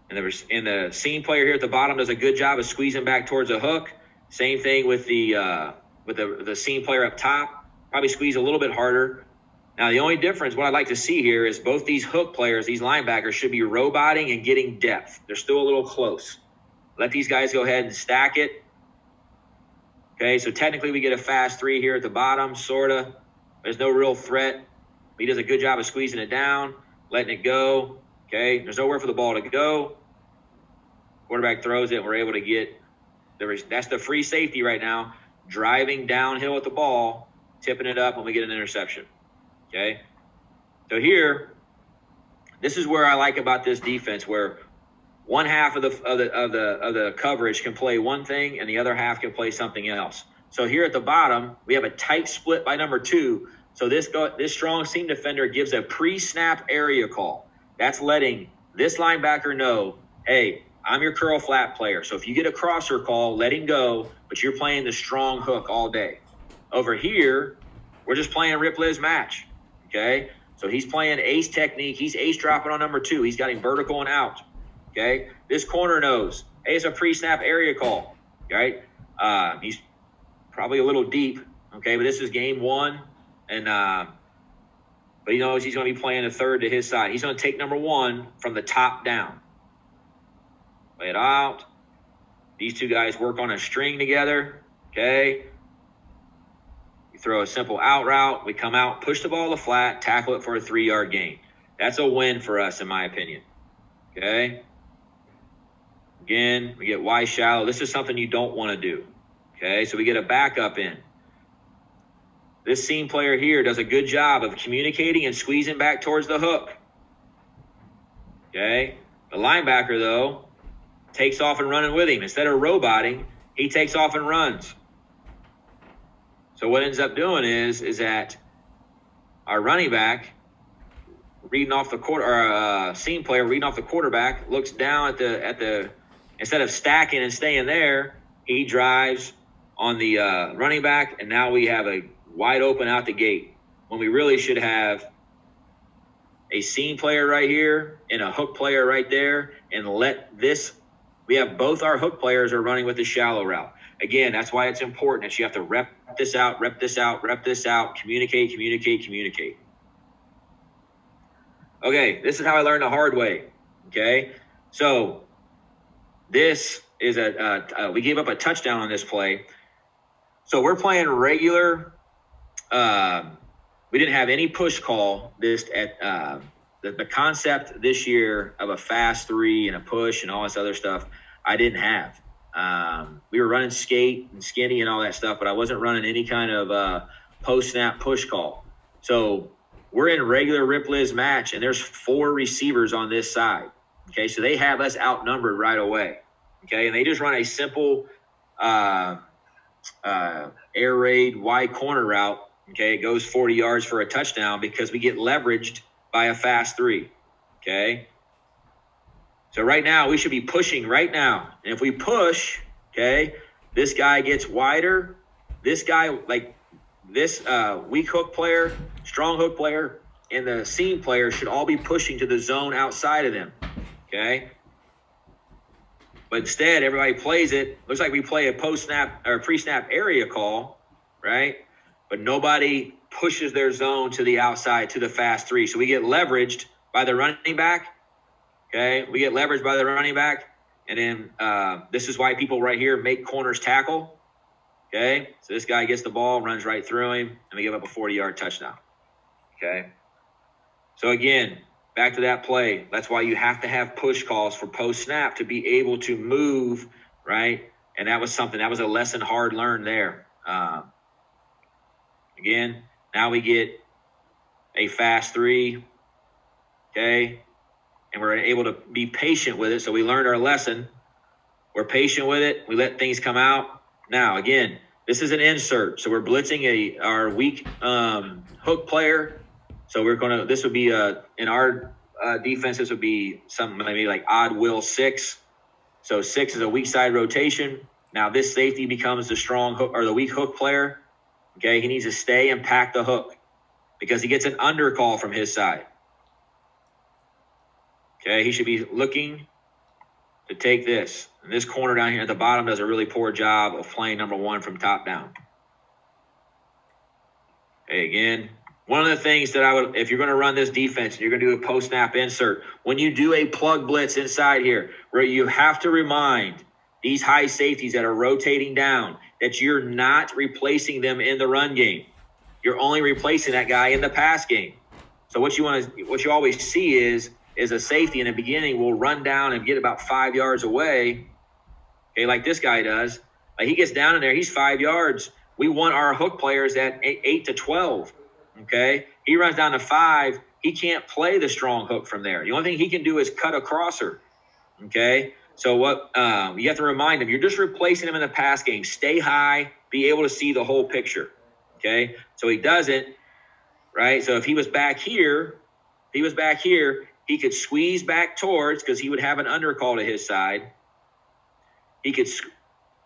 And the seam player here at the bottom does a good job of squeezing back towards a hook. Same thing with the seam player up top. Probably squeeze a little bit harder. Now, the only difference, what I'd like to see here is both these hook players, these linebackers, should be roboting and getting depth. They're still a little close. Let these guys go ahead and stack it. Okay, so technically we get a fast 3 here at the bottom, sort of. There's no real threat. He does a good job of squeezing it down, letting it go. Okay, there's nowhere for the ball to go. Quarterback throws it, and we're able to get that's the free safety right now, driving downhill with the ball, tipping it up when we get an interception. Okay, so here, this is where I like about this defense, where one half of the coverage can play one thing, and the other half can play something else. So here at the bottom, we have a tight split by number 2. So this strong seam defender gives a pre-snap area call. That's letting this linebacker know, hey, I'm your curl flat player. So if you get a crosser call, let him go, but you're playing the strong hook all day. Over here, we're just playing rip, liz, match. Okay? So he's playing ace technique. He's ace dropping on number 2. He's got him vertical and out. Okay? This corner knows, hey, it's a pre-snap area call. Right? He's probably a little deep. Okay? But this is game 1. And but he knows he's going to be playing a third to his side. He's going to take number 1 from the top down. Play it out. These two guys work on a string together. Okay. You throw a simple out route. We come out, push the ball to the flat, tackle it for a 3-yard gain. That's a win for us, in my opinion. Okay. Again, we get Y shallow. This is something you don't want to do. Okay. So we get a backup in. This seam player here does a good job of communicating and squeezing back towards the hook. Okay. The linebacker, though, takes off and running with him. Instead of roboting, he takes off and runs. So what ends up doing is that our running back, reading off the seam player reading off the quarterback, looks down at the instead of stacking and staying there, he drives on the running back, and now we have a wide open out the gate when we really should have a seam player right here and a hook player right there, and we have both our hook players are running with the shallow route. Again, that's why it's important that you have to rep this out, communicate. Okay, this is how I learned the hard way. Okay, so this is we gave up a touchdown on this play. So we're playing regular. We didn't have any push call the concept this year of a fast 3 and a push and all this other stuff, I didn't have. We were running skate and skinny and all that stuff, but I wasn't running any kind of post-snap push call. So we're in regular rip, liz, match, and there's 4 receivers on this side. Okay, so they have us outnumbered right away. Okay, and they just run a simple air raid Y corner route. Okay, it goes 40 yards for a touchdown because we get leveraged by a fast 3. Okay. So right now we should be pushing right now. And if we push, okay, this guy gets wider. This guy, like this weak hook player, strong hook player, and the seam player should all be pushing to the zone outside of them. Okay. But instead, everybody plays it. Looks like we play a post-snap or pre-snap area call, right? But nobody pushes their zone to the outside, to the fast 3. So we get leveraged by the running back. Okay, we get leveraged by the running back. And then this is why people right here make corners tackle. Okay, so this guy gets the ball, runs right through him, and we give up a 40-yard touchdown. Okay, so again, back to that play. That's why you have to have push calls for post-snap to be able to move, right? And that was a lesson hard learned there. Again, now we get a fast 3, okay? And we're able to be patient with it. So we learned our lesson. We're patient with it. We let things come out. Now, again, this is an insert. So we're blitzing our weak hook player. So this would be in our defense, this would be something maybe like odd will 6. So 6 is a weak side rotation. Now this safety becomes the strong hook or the weak hook player. Okay, he needs to stay and pack the hook because he gets an undercall from his side. Okay, he should be looking to take this. And this corner down here at the bottom does a really poor job of playing number 1 from top down. Okay, again, one of the things that if you're going to run this defense and you're going to do a post-snap insert, when you do a plug blitz inside here, where you have to remind these high safeties that are rotating down, that you're not replacing them in the run game. You're only replacing that guy in the pass game. So what you always see is a safety in the beginning will run down and get about 5 yards away, okay, like this guy does. Like he gets down in there, he's 5 yards. We want our hook players at 8 to 12, okay? He runs down to 5. He can't play the strong hook from there. The only thing he can do is cut a crosser, okay? So what you have to remind him, you're just replacing him in the pass game. Stay high, be able to see the whole picture, okay? So he doesn't, right? So if he was back here, he could squeeze back towards, because he would have an undercall to his side. He could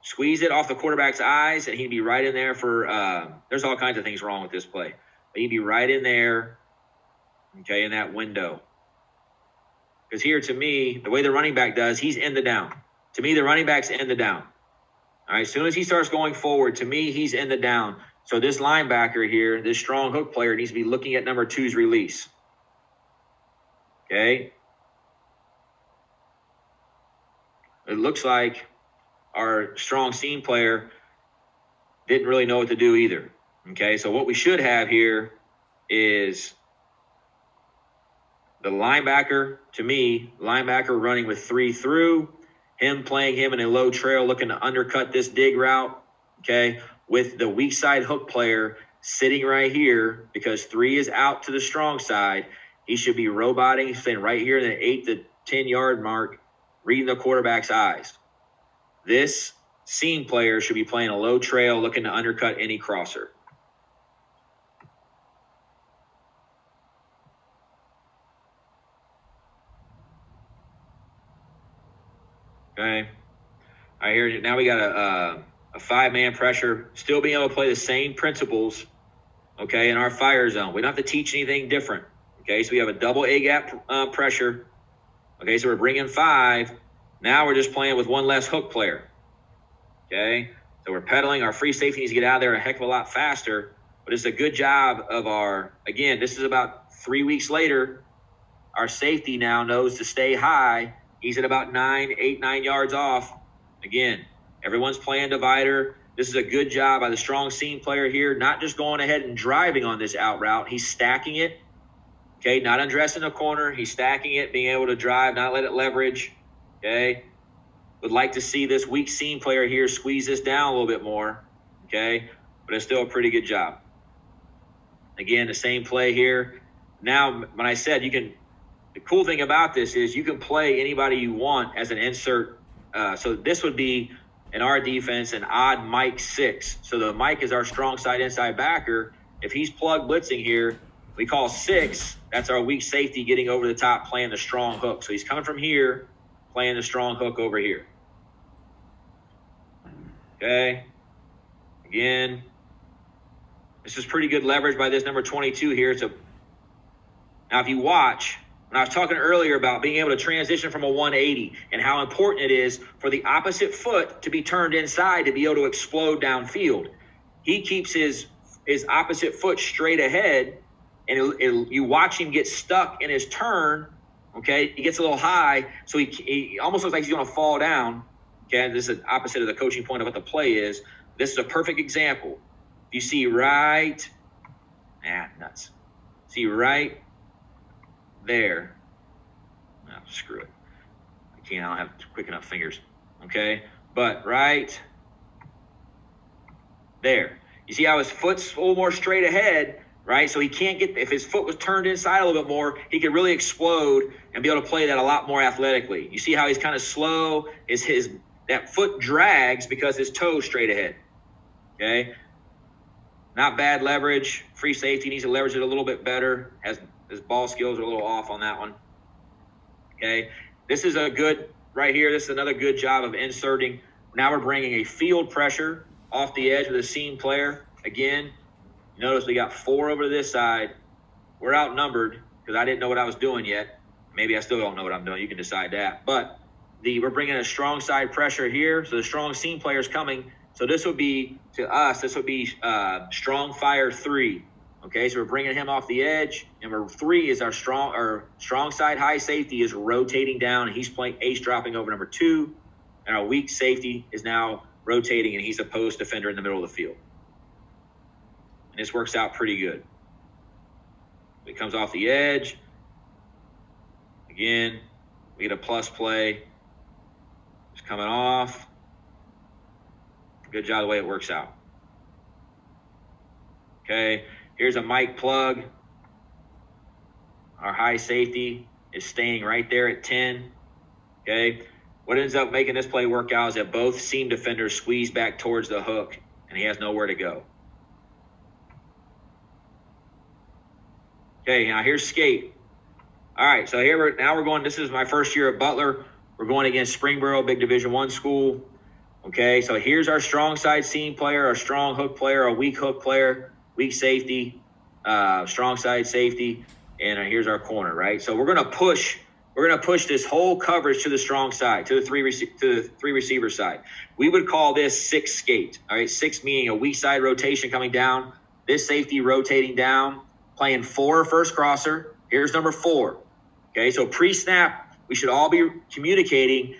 squeeze it off the quarterback's eyes, and he'd be right in there for there's all kinds of things wrong with this play. But he'd be right in there, okay, in that window. Because here, to me, the way the running back does, he's in the down. To me, the running back's in the down. All right, as soon as he starts going forward, to me, he's in the down. So this linebacker here, this strong hook player, needs to be looking at number 2's release. Okay? It looks like our strong seam player didn't really know what to do either. Okay, so what we should have here is the linebacker, to me, linebacker running with 3 through, him playing him in a low trail, looking to undercut this dig route, okay, with the weak side hook player sitting right here, because 3 is out to the strong side. He should be roboting, staying right here in the 8 to 10 yard mark, reading the quarterback's eyes. This seam player should be playing a low trail, looking to undercut any crosser. Okay. All right, here now we got a 5-man pressure, still being able to play the same principles, okay, in our fire zone. We don't have to teach anything different, okay? So we have a double A-gap pressure, okay? So we're bringing 5. Now we're just playing with 1 less hook player, okay? So we're pedaling. Our free safety needs to get out of there a heck of a lot faster, but it's a good job of our, again, this is about 3 weeks later. Our safety now knows to stay high. He's at about 8, 9 yards off. Again, everyone's playing divider. This is a good job by the strong seam player here, not just going ahead and driving on this out route. He's stacking it, okay, not undressing the corner. He's stacking it, being able to drive, not let it leverage, okay. Would like to see this weak seam player here squeeze this down a little bit more, okay, but it's still a pretty good job. Again, the same play here. Now, when I said you can, the cool thing about this is you can play anybody you want as an insert. So this would be, in our defense, an odd Mike 6. So the Mike is our strong side inside backer. If he's plug blitzing here, we call 6. That's our weak safety getting over the top, playing the strong hook. So he's coming from here, playing the strong hook over here. Okay. Again, this is pretty good leverage by this number 22 here. Now if you watch, when I was talking earlier about being able to transition from a 180 and how important it is for the opposite foot to be turned inside to be able to explode downfield, he keeps his opposite foot straight ahead, and you watch him get stuck in his turn, okay? He gets a little high, so he almost looks like he's going to fall down, okay? This is opposite of the coaching point of what the play is. This is a perfect example. You see right there. No, screw it. I don't have quick enough fingers. Okay? But right there. You see how his foot's a little more straight ahead, right? So he can't get, if his foot was turned inside a little bit more, he could really explode and be able to play that a lot more athletically. You see how he's kind of slow? That foot drags because his toe's straight ahead. Okay? Not bad leverage. Free safety needs to leverage it a little bit better. His ball skills are a little off on that one. Okay, this is a good, right here, this is another good job of inserting. Now we're bringing a field pressure off the edge with a seam player. Again, notice we got 4 over to this side. We're outnumbered because I didn't know what I was doing yet. Maybe I still don't know what I'm doing. You can decide that. But we're bringing a strong side pressure here. So the strong seam player is coming. So this would be, to us, strong fire 3. Okay, so we're bringing him off the edge. Number 3 is our strong side high safety is rotating down, and he's playing ace dropping over number 2. and our weak safety is now rotating, and he's a post defender in the middle of the field. And this works out pretty good. It comes off the edge. Again, we get a plus play. It's coming off. Good job the way it works out. Okay, here's a Mike plug. Our high safety is staying right there at 10. Okay, what ends up making this play work out is that both seam defenders squeeze back towards the hook, and he has nowhere to go. Okay, now here's skate. All right, so now we're going. This is my first year at Butler. We're going against Springboro, big Division I school. Okay, so here's our strong side seam player, our strong hook player, our weak hook player, weak safety, strong side safety, and here's our corner. Right, so we're gonna push. We're gonna push this whole coverage to the strong side, to the three receiver side. We would call this 6 skate. All right, 6 meaning a weak side rotation coming down. This safety rotating down, playing 4 first crosser. Here's number 4. Okay, so pre-snap, we should all be communicating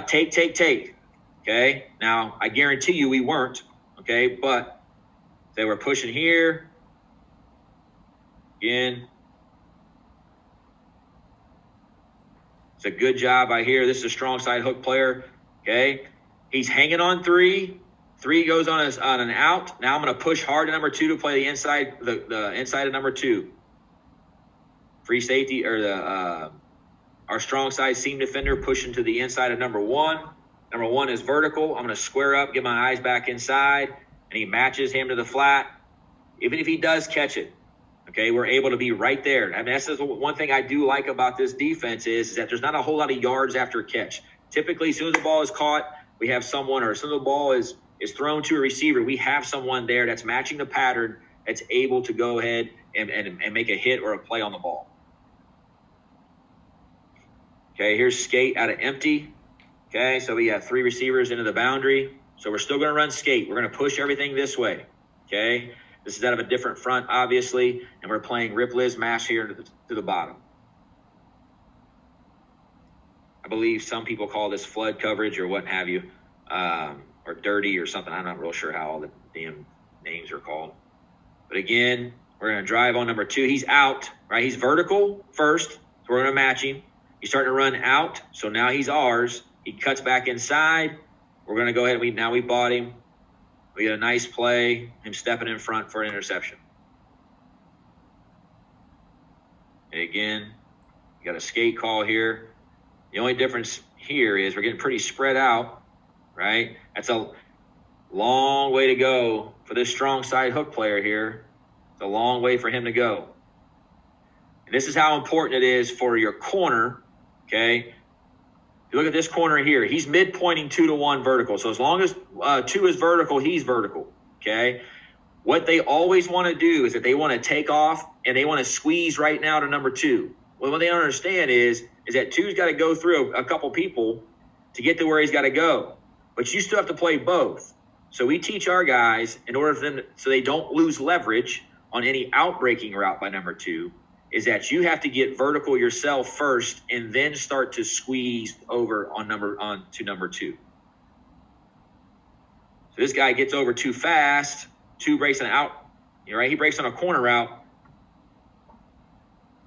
take. Okay, now I guarantee you we weren't. Okay, but they were pushing here. Again, it's a good job by here. This is a strong side hook player. Okay, he's hanging on 3. 3 goes on an out. Now I'm going to push hard to number 2 to play the inside, the inside of number 2. Free safety or our strong side seam defender pushing to the inside of number 1. Number 1 is vertical. I'm going to square up, get my eyes back inside, and he matches him to the flat. Even if he does catch it, okay, we're able to be right there. I mean, that's one thing I do like about this defense is that there's not a whole lot of yards after a catch. Typically, as soon as the ball is caught, we have someone, or as soon as the ball is thrown to a receiver, we have someone there that's matching the pattern that's able to go ahead and make a hit or a play on the ball. Okay, here's skate out of empty. Okay, so we have 3 receivers into the boundary. So we're still going to run skate. We're going to push everything this way. Okay, this is out of a different front, obviously, and we're playing rip Liz mash here to the bottom. I believe some people call this flood coverage or what have you, or dirty or something. I'm not real sure how all the damn names are called. But again, we're going to drive on number 2. He's out, right? He's vertical first, so we're going to match him. He's starting to run out, so now he's ours. He cuts back inside. We're going to go ahead. We bought him. We get a nice play, him stepping in front for an interception. And again, you got a skate call here. The only difference here is we're getting pretty spread out, right? That's a long way to go for this strong side hook player here. It's a long way for him to go. And this is how important it is for your corner, okay? You look at this corner here. He's mid-pointing 2-to-1 vertical. So as long as 2 is vertical, he's vertical, okay? What they always want to do is that they want to take off and they want to squeeze right now to number 2. Well, what they don't understand is that 2's got to go through a couple people to get to where he's got to go. But you still have to play both. So we teach our guys, in order for them so they don't lose leverage on any outbreaking route by number 2, is that you have to get vertical yourself first and then start to squeeze over on to number 2. So this guy gets over too fast. 2 breaks an out, right? He breaks on a corner route,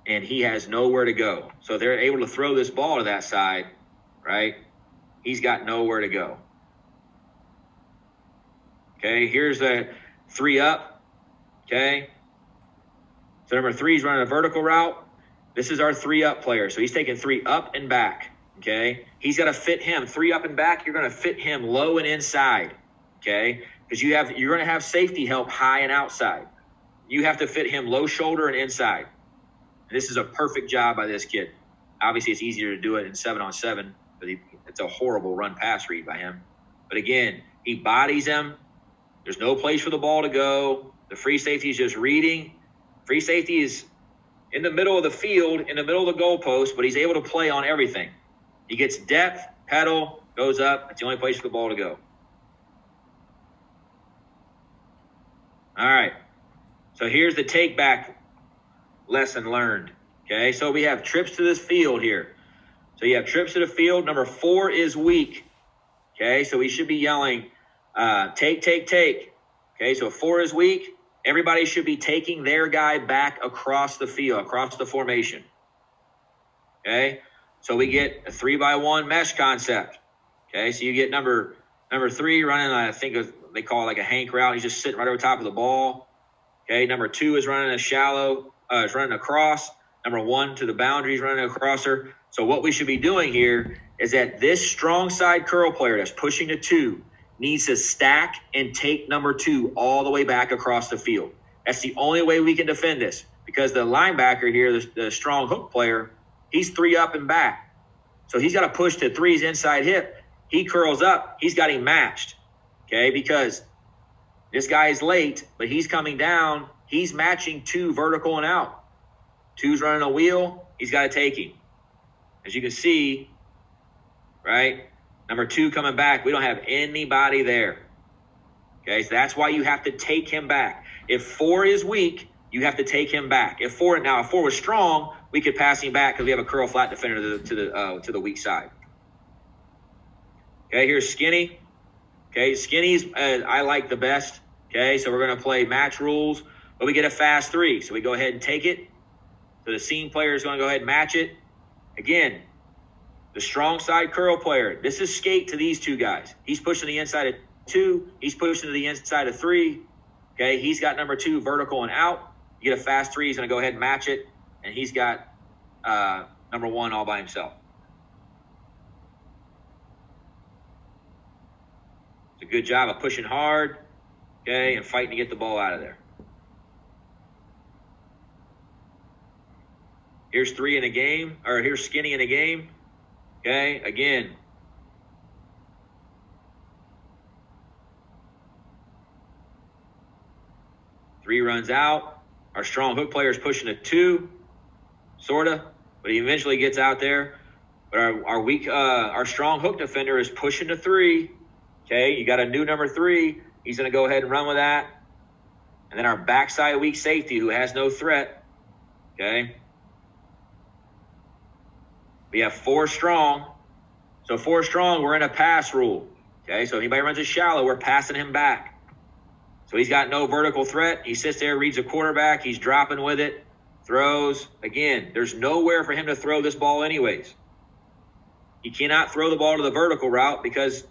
and he has nowhere to go. So they're able to throw this ball to that side, right? He's got nowhere to go. Okay, here's the 3 up, okay? So number 3 is running a vertical route. This is our 3 up player. So he's taking 3 up and back, okay? He's got to fit him. 3 up and back, you're going to fit him low and inside, okay? Because you're going to have safety help high and outside. You have to fit him low shoulder and inside. And this is a perfect job by this kid. Obviously, it's easier to do it in 7-on-7, but it's a horrible run pass read by him. But again, he bodies him. There's no place for the ball to go. The free safety is just reading. Free safety is in the middle of the field, in the middle of the goalpost, but he's able to play on everything. He gets depth, pedal, goes up. It's the only place for the ball to go. All right. So here's the take back lesson learned. Okay, so we have trips to this field here. So you have trips to the field. Number 4 is weak. Okay, so we should be yelling, take, take, take. Okay, so if 4 is weak, everybody should be taking their guy back across the field, across the formation. Okay, so we get a 3x1 mesh concept. Okay, so you get number 3 running, I think they call it like a Hank route. He's just sitting right over top of the ball. Okay, number 2 is running a shallow, is running across. Number 1 to the boundary is running across her. So what we should be doing here is that this strong side curl player that's pushing the 2 needs to stack and take number 2 all the way back across the field. That's the only way we can defend this, because the linebacker here, the strong hook player, he's 3 up and back. So he's got to push to 3's inside hip. He curls up. He's got him matched, okay, because this guy is late, but he's coming down. He's matching 2 vertical and out. 2's running a wheel. He's got to take him. As you can see, right, number 2 coming back. We don't have anybody there. Okay, so that's why you have to take him back. If 4 is weak, you have to take him back. If 4 was strong, we could pass him back because we have a curl flat defender to the weak side. Okay, here's Skinny. Okay, Skinny's I like the best. Okay, so we're going to play match rules, but we get a fast 3. So we go ahead and take it. So the seam player is going to go ahead and match it. Again, the strong side curl player, this is skate to these 2 guys. He's pushing the inside of 2. He's pushing to the inside of 3. Okay, he's got number 2 vertical and out. You get a fast 3. He's going to go ahead and match it. And he's got number 1 all by himself. It's a good job of pushing hard, okay, and fighting to get the ball out of there. Here's 3 in a game, or here's Skinny in a game. Okay, again. Three runs out. Our strong hook player is pushing a 2, sort of, but he eventually gets out there. But our strong hook defender is pushing to 3. Okay, you got a new number 3. He's going to go ahead and run with that. And then our backside weak safety, who has no threat. Okay. We have 4 strong. So 4 strong, we're in a pass rule. Okay, so if anybody runs a shallow, we're passing him back. So he's got no vertical threat. He sits there, reads a quarterback. He's dropping with it, throws. Again, there's nowhere for him to throw this ball anyways. He cannot throw the ball to the vertical route because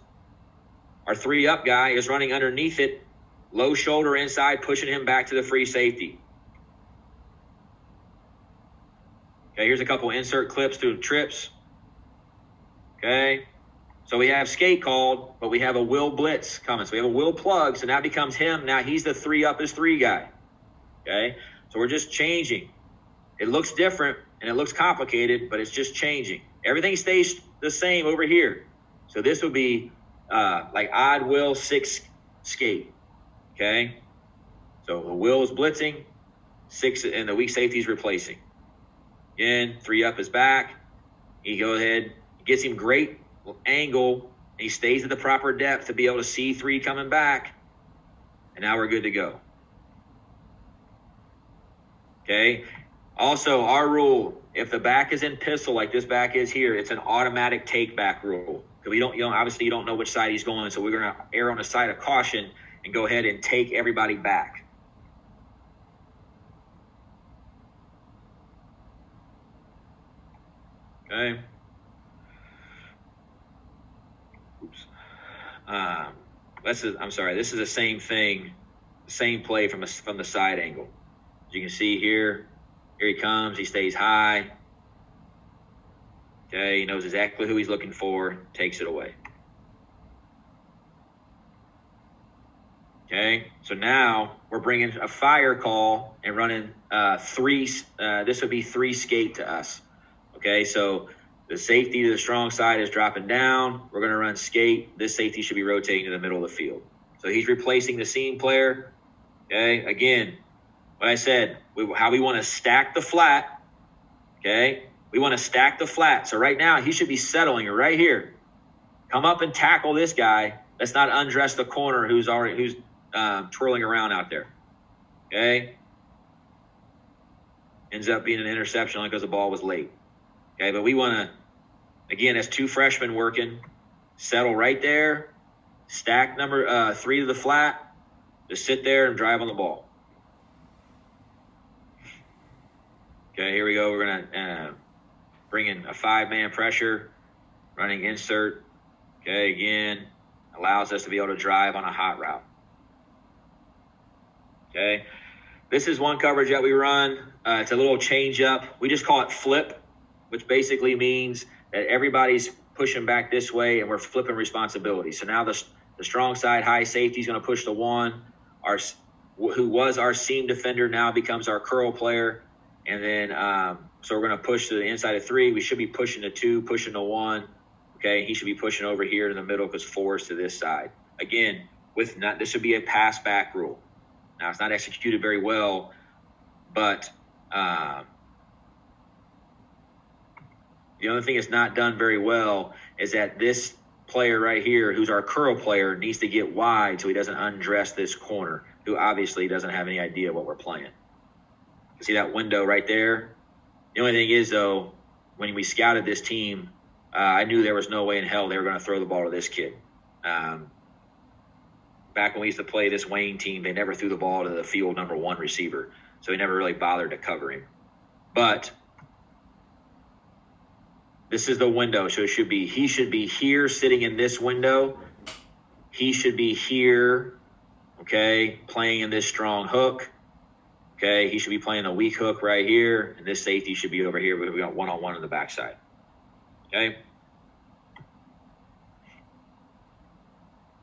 our 3-up guy is running underneath it, low shoulder inside, pushing him back to the free safety. Okay, here's a couple insert clips to trips. Okay, so we have skate called, but we have a will blitz coming. So we have a will plug, so now it becomes him. Now he's the 3-up is 3 guy. Okay, so we're just changing. It looks different and it looks complicated, but it's just changing. Everything stays the same over here. So this would be like odd will 6 skate. Okay, so the will is blitzing, 6 and the weak safety is replacing. Again, 3-up is back. He goes ahead, gets him great angle, and he stays at the proper depth to be able to see 3 coming back. And now we're good to go. Okay. Also, our rule, if the back is in pistol like this back is here, it's an automatic take back rule. Because obviously you don't know which side he's going, so we're going to err on the side of caution and go ahead and take everybody back. Okay. Oops. This is the same thing, same play from the side angle. As you can see here he comes. He stays high. Okay, he knows exactly who he's looking for. Takes it away. Okay, so now we're bringing a fire call and running 3. This would be 3 skate to us. Okay, so the safety to the strong side is dropping down. We're going to run skate. This safety should be rotating to the middle of the field. So he's replacing the seam player. Okay, again, what I said, how we want to stack the flat. Okay, we want to stack the flat. So right now he should be settling right here. Come up and tackle this guy. Let's not undress the corner who's twirling around out there. Okay, ends up being an interception because the ball was late. Okay, but we want to, again, that's 2 freshmen working. settle right there, stack number 3 to the flat, just sit there and drive on the ball. Okay, here we go. We're going to bring in a 5-man pressure, running insert. Okay, again, allows us to be able to drive on a hot route. Okay, this is one coverage that we run. It's a little change up. We just call it flip, which basically means that everybody's pushing back this way and we're flipping responsibility. So now the strong side high safety is going to push the 1. Who was our seam defender now becomes our curl player. And then, so we're going to push to the inside of 3. We should be pushing the 2, pushing the 1. Okay, he should be pushing over here in the middle because 4 is to this side. Again, this should be a pass back rule. Now, it's not executed very well, but the other thing it's not done very well is that this player right here, who's our curl player, needs to get wide so he doesn't undress this corner, who obviously doesn't have any idea what we're playing. You see that window right there? The only thing is, though, when we scouted this team, I knew there was no way in hell they were going to throw the ball to this kid. Back when we used to play this Wayne team, they never threw the ball to the field number 1 receiver, so he never really bothered to cover him. But this is the window, so he should be here sitting in this window. He should be here, okay, playing in this strong hook. Okay, he should be playing a weak hook right here, and this safety should be over here. We got one-on-one on the backside. Okay.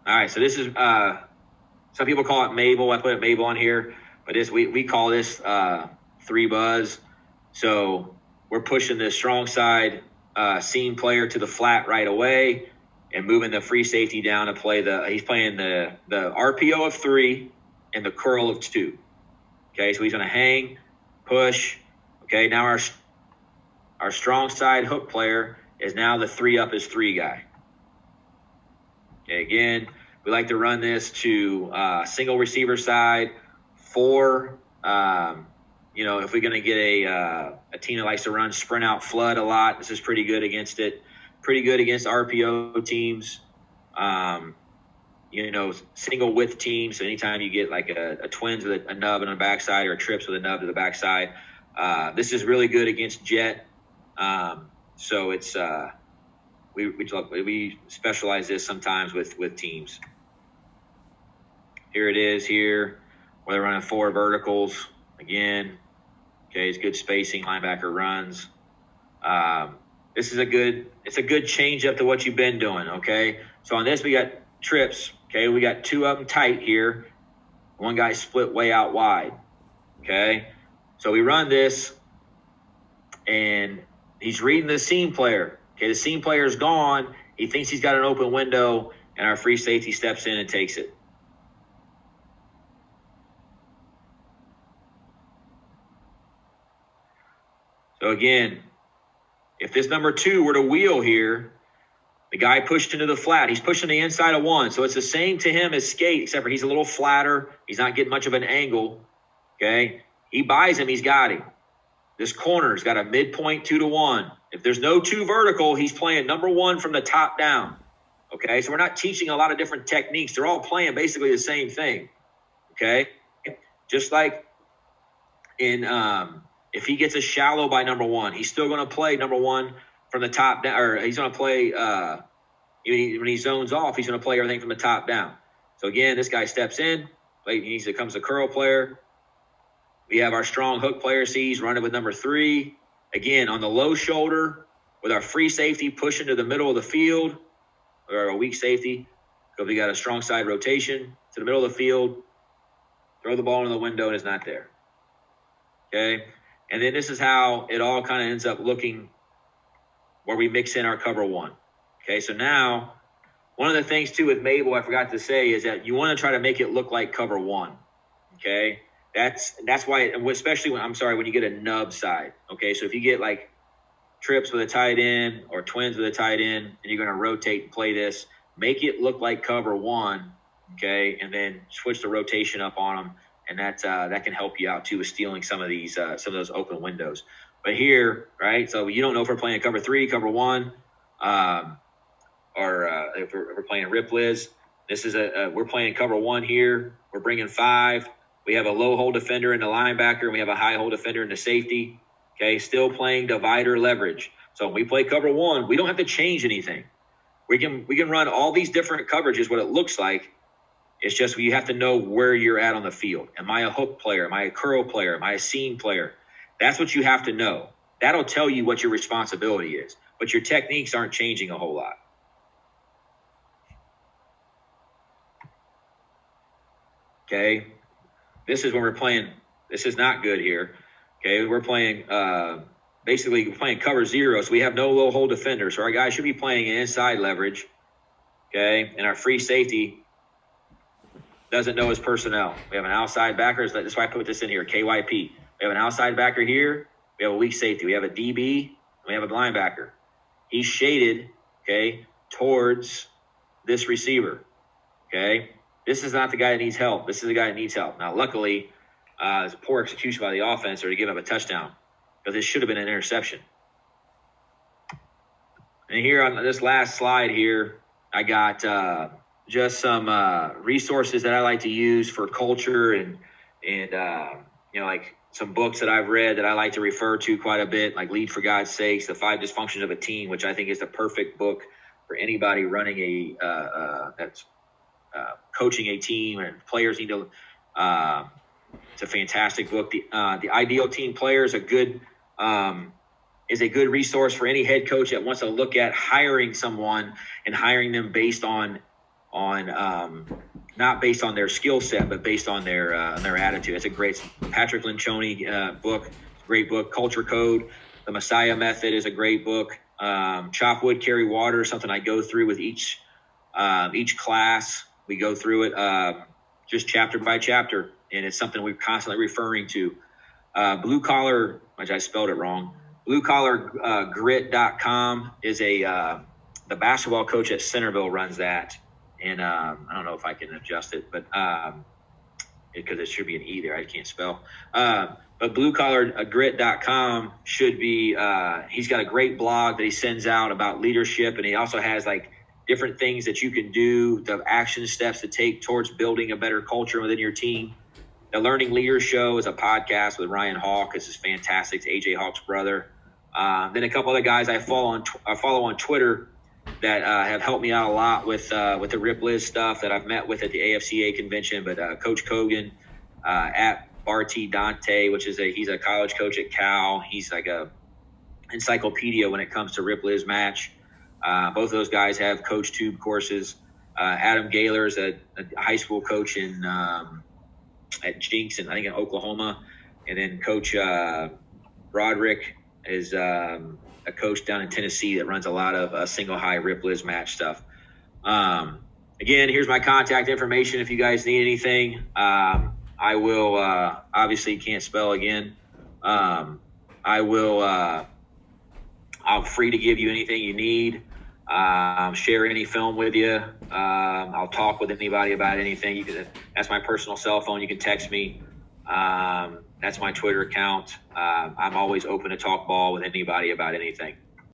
All right, so this is some people call it Mabel. I put Mabel on here, but we call this 3 buzz. So we're pushing the strong side seam player to the flat right away and moving the free safety down to play he's playing the RPO of 3 and the curl of 2. Okay, so he's going to hang, push. Okay, now our strong side hook player is now the 3 up is 3 guy. Okay, again, we like to run this to single receiver side 4. If we're going to get a team that likes to run sprint out flood a lot, this is pretty good against it. Pretty good against RPO teams. Single width teams. So anytime you get like a twins with a nub on the backside or a trips with a nub to the backside, this is really good against jet. So it's we specialize this sometimes with teams. Here it is here where they're running 4 verticals again. Okay, it's good spacing. Linebacker runs. This is a good change up to what you've been doing. Okay, so on this we got trips. Okay, we got 2 of them tight here. One guy split way out wide. Okay, so we run this, and he's reading the seam player. Okay, the seam player's gone. He thinks he's got an open window, and our free safety steps in and takes it. So again, if this number 2 were to wheel here, the guy pushed into the flat. He's pushing the inside of 1. So it's the same to him as skate, except for he's a little flatter. He's not getting much of an angle. Okay. He buys him. He's got him. This corner's got a midpoint 2 to 1. If there's no 2 vertical, he's playing number 1 from the top down. Okay. So we're not teaching a lot of different techniques. They're all playing basically the same thing. Okay. Just like in, if he gets a shallow by number 1, he's still going to play number 1 from the top down, or he's going to play, when he zones off, he's going to play everything from the top down. So again, this guy steps in, he becomes a curl player. We have our strong hook player, he's running with number 3. Again, on the low shoulder with our free safety pushing to the middle of the field, or a weak safety, because we got a strong side rotation to the middle of the field, throw the ball in the window and it's not there. Okay. And then this is how it all kind of ends up looking where we mix in our cover 1. Okay, so now one of the things too with Mabel I forgot to say is that you want to try to make it look like cover 1. Okay, that's why, especially when you get a nub side. Okay, so if you get like trips with a tight end or twins with a tight end and you're going to rotate and play this, make it look like cover 1. Okay, and then switch the rotation up on them, and that can help you out too with stealing some of those open windows. But here, right, so you don't know if we're playing cover 3, cover 1. if we're playing rip liz, this is we're playing cover 1 here. We're bringing 5. We have a low hole defender in the linebacker, and we have a high hole defender in the safety. Okay, still playing divider leverage. So when we play cover 1, we don't have to change anything. We can run all these different coverages, what it looks like. It's just you have to know where you're at on the field. Am I a hook player? Am I a curl player? Am I a seam player? That's what you have to know. That'll tell you what your responsibility is. But your techniques aren't changing a whole lot. Okay, this is when we're playing. This is not good here. Okay, we're playing basically we're playing cover 0, so we have no low hole defender. So our guys should be playing an inside leverage. Okay, and our free safety doesn't know his personnel. We have an outside backer. That's why I put this in here, KYP. We have an outside backer here. We have a weak safety. We have a DB. And we have a linebacker. He's shaded, okay, towards this receiver. Okay, this is not the guy that needs help. This is the guy that needs help. Now, luckily, it's a poor execution by the offense or to give up a touchdown, because this should have been an interception. And here on this last slide here, I got just some resources that I like to use for culture and like some books that I've read that I like to refer to quite a bit, like Lead for God's Sakes, The 5 Dysfunctions of a Team, which I think is the perfect book for anybody running that's coaching a team, and players need to. It's a fantastic book. The Ideal Team Player is a good resource for any head coach that wants to look at hiring someone and hiring them based on not based on their skill set, but based on their attitude. It's a great Patrick Lencioni book. Great book. Culture Code, The Messiah Method is a great book. Chop Wood, Carry Water, something I go through with each class. We go through it just chapter by chapter, and it's something we're constantly referring to. Blue Collar, which I spelled it wrong, bluecollargrit.com is the basketball coach at Centerville runs that. And I don't know if I can adjust it, but because it should be an E there, I can't spell. But bluecollargrit.com should be he's got a great blog that he sends out about leadership, and he also has like different things that you can do, the action steps to take towards building a better culture within your team. The Learning Leaders Show is a podcast with Ryan Hawk. This is fantastic. It's AJ Hawk's brother. Then a couple other guys I follow on Twitter that have helped me out a lot with the Rip Liz stuff that I've met with at the AFCA convention. But Coach Kogan at Barty Dante, he's a college coach at Cal. He's like a encyclopedia when it comes to Rip Liz match. Both of those guys have Coach Tube courses. Adam Gaylor is a high school coach at Jinx, I think in Oklahoma. And then Coach Broderick is a coach down in Tennessee that runs a lot of single high Rip Liz match stuff. Again, here's my contact information if you guys need anything. I will obviously can't spell again. I'm free to give you anything you need. Share any film with you. I'll talk with anybody about anything. That's my personal cell phone. You can text me. That's my Twitter account. I'm always open to talk ball with anybody about anything.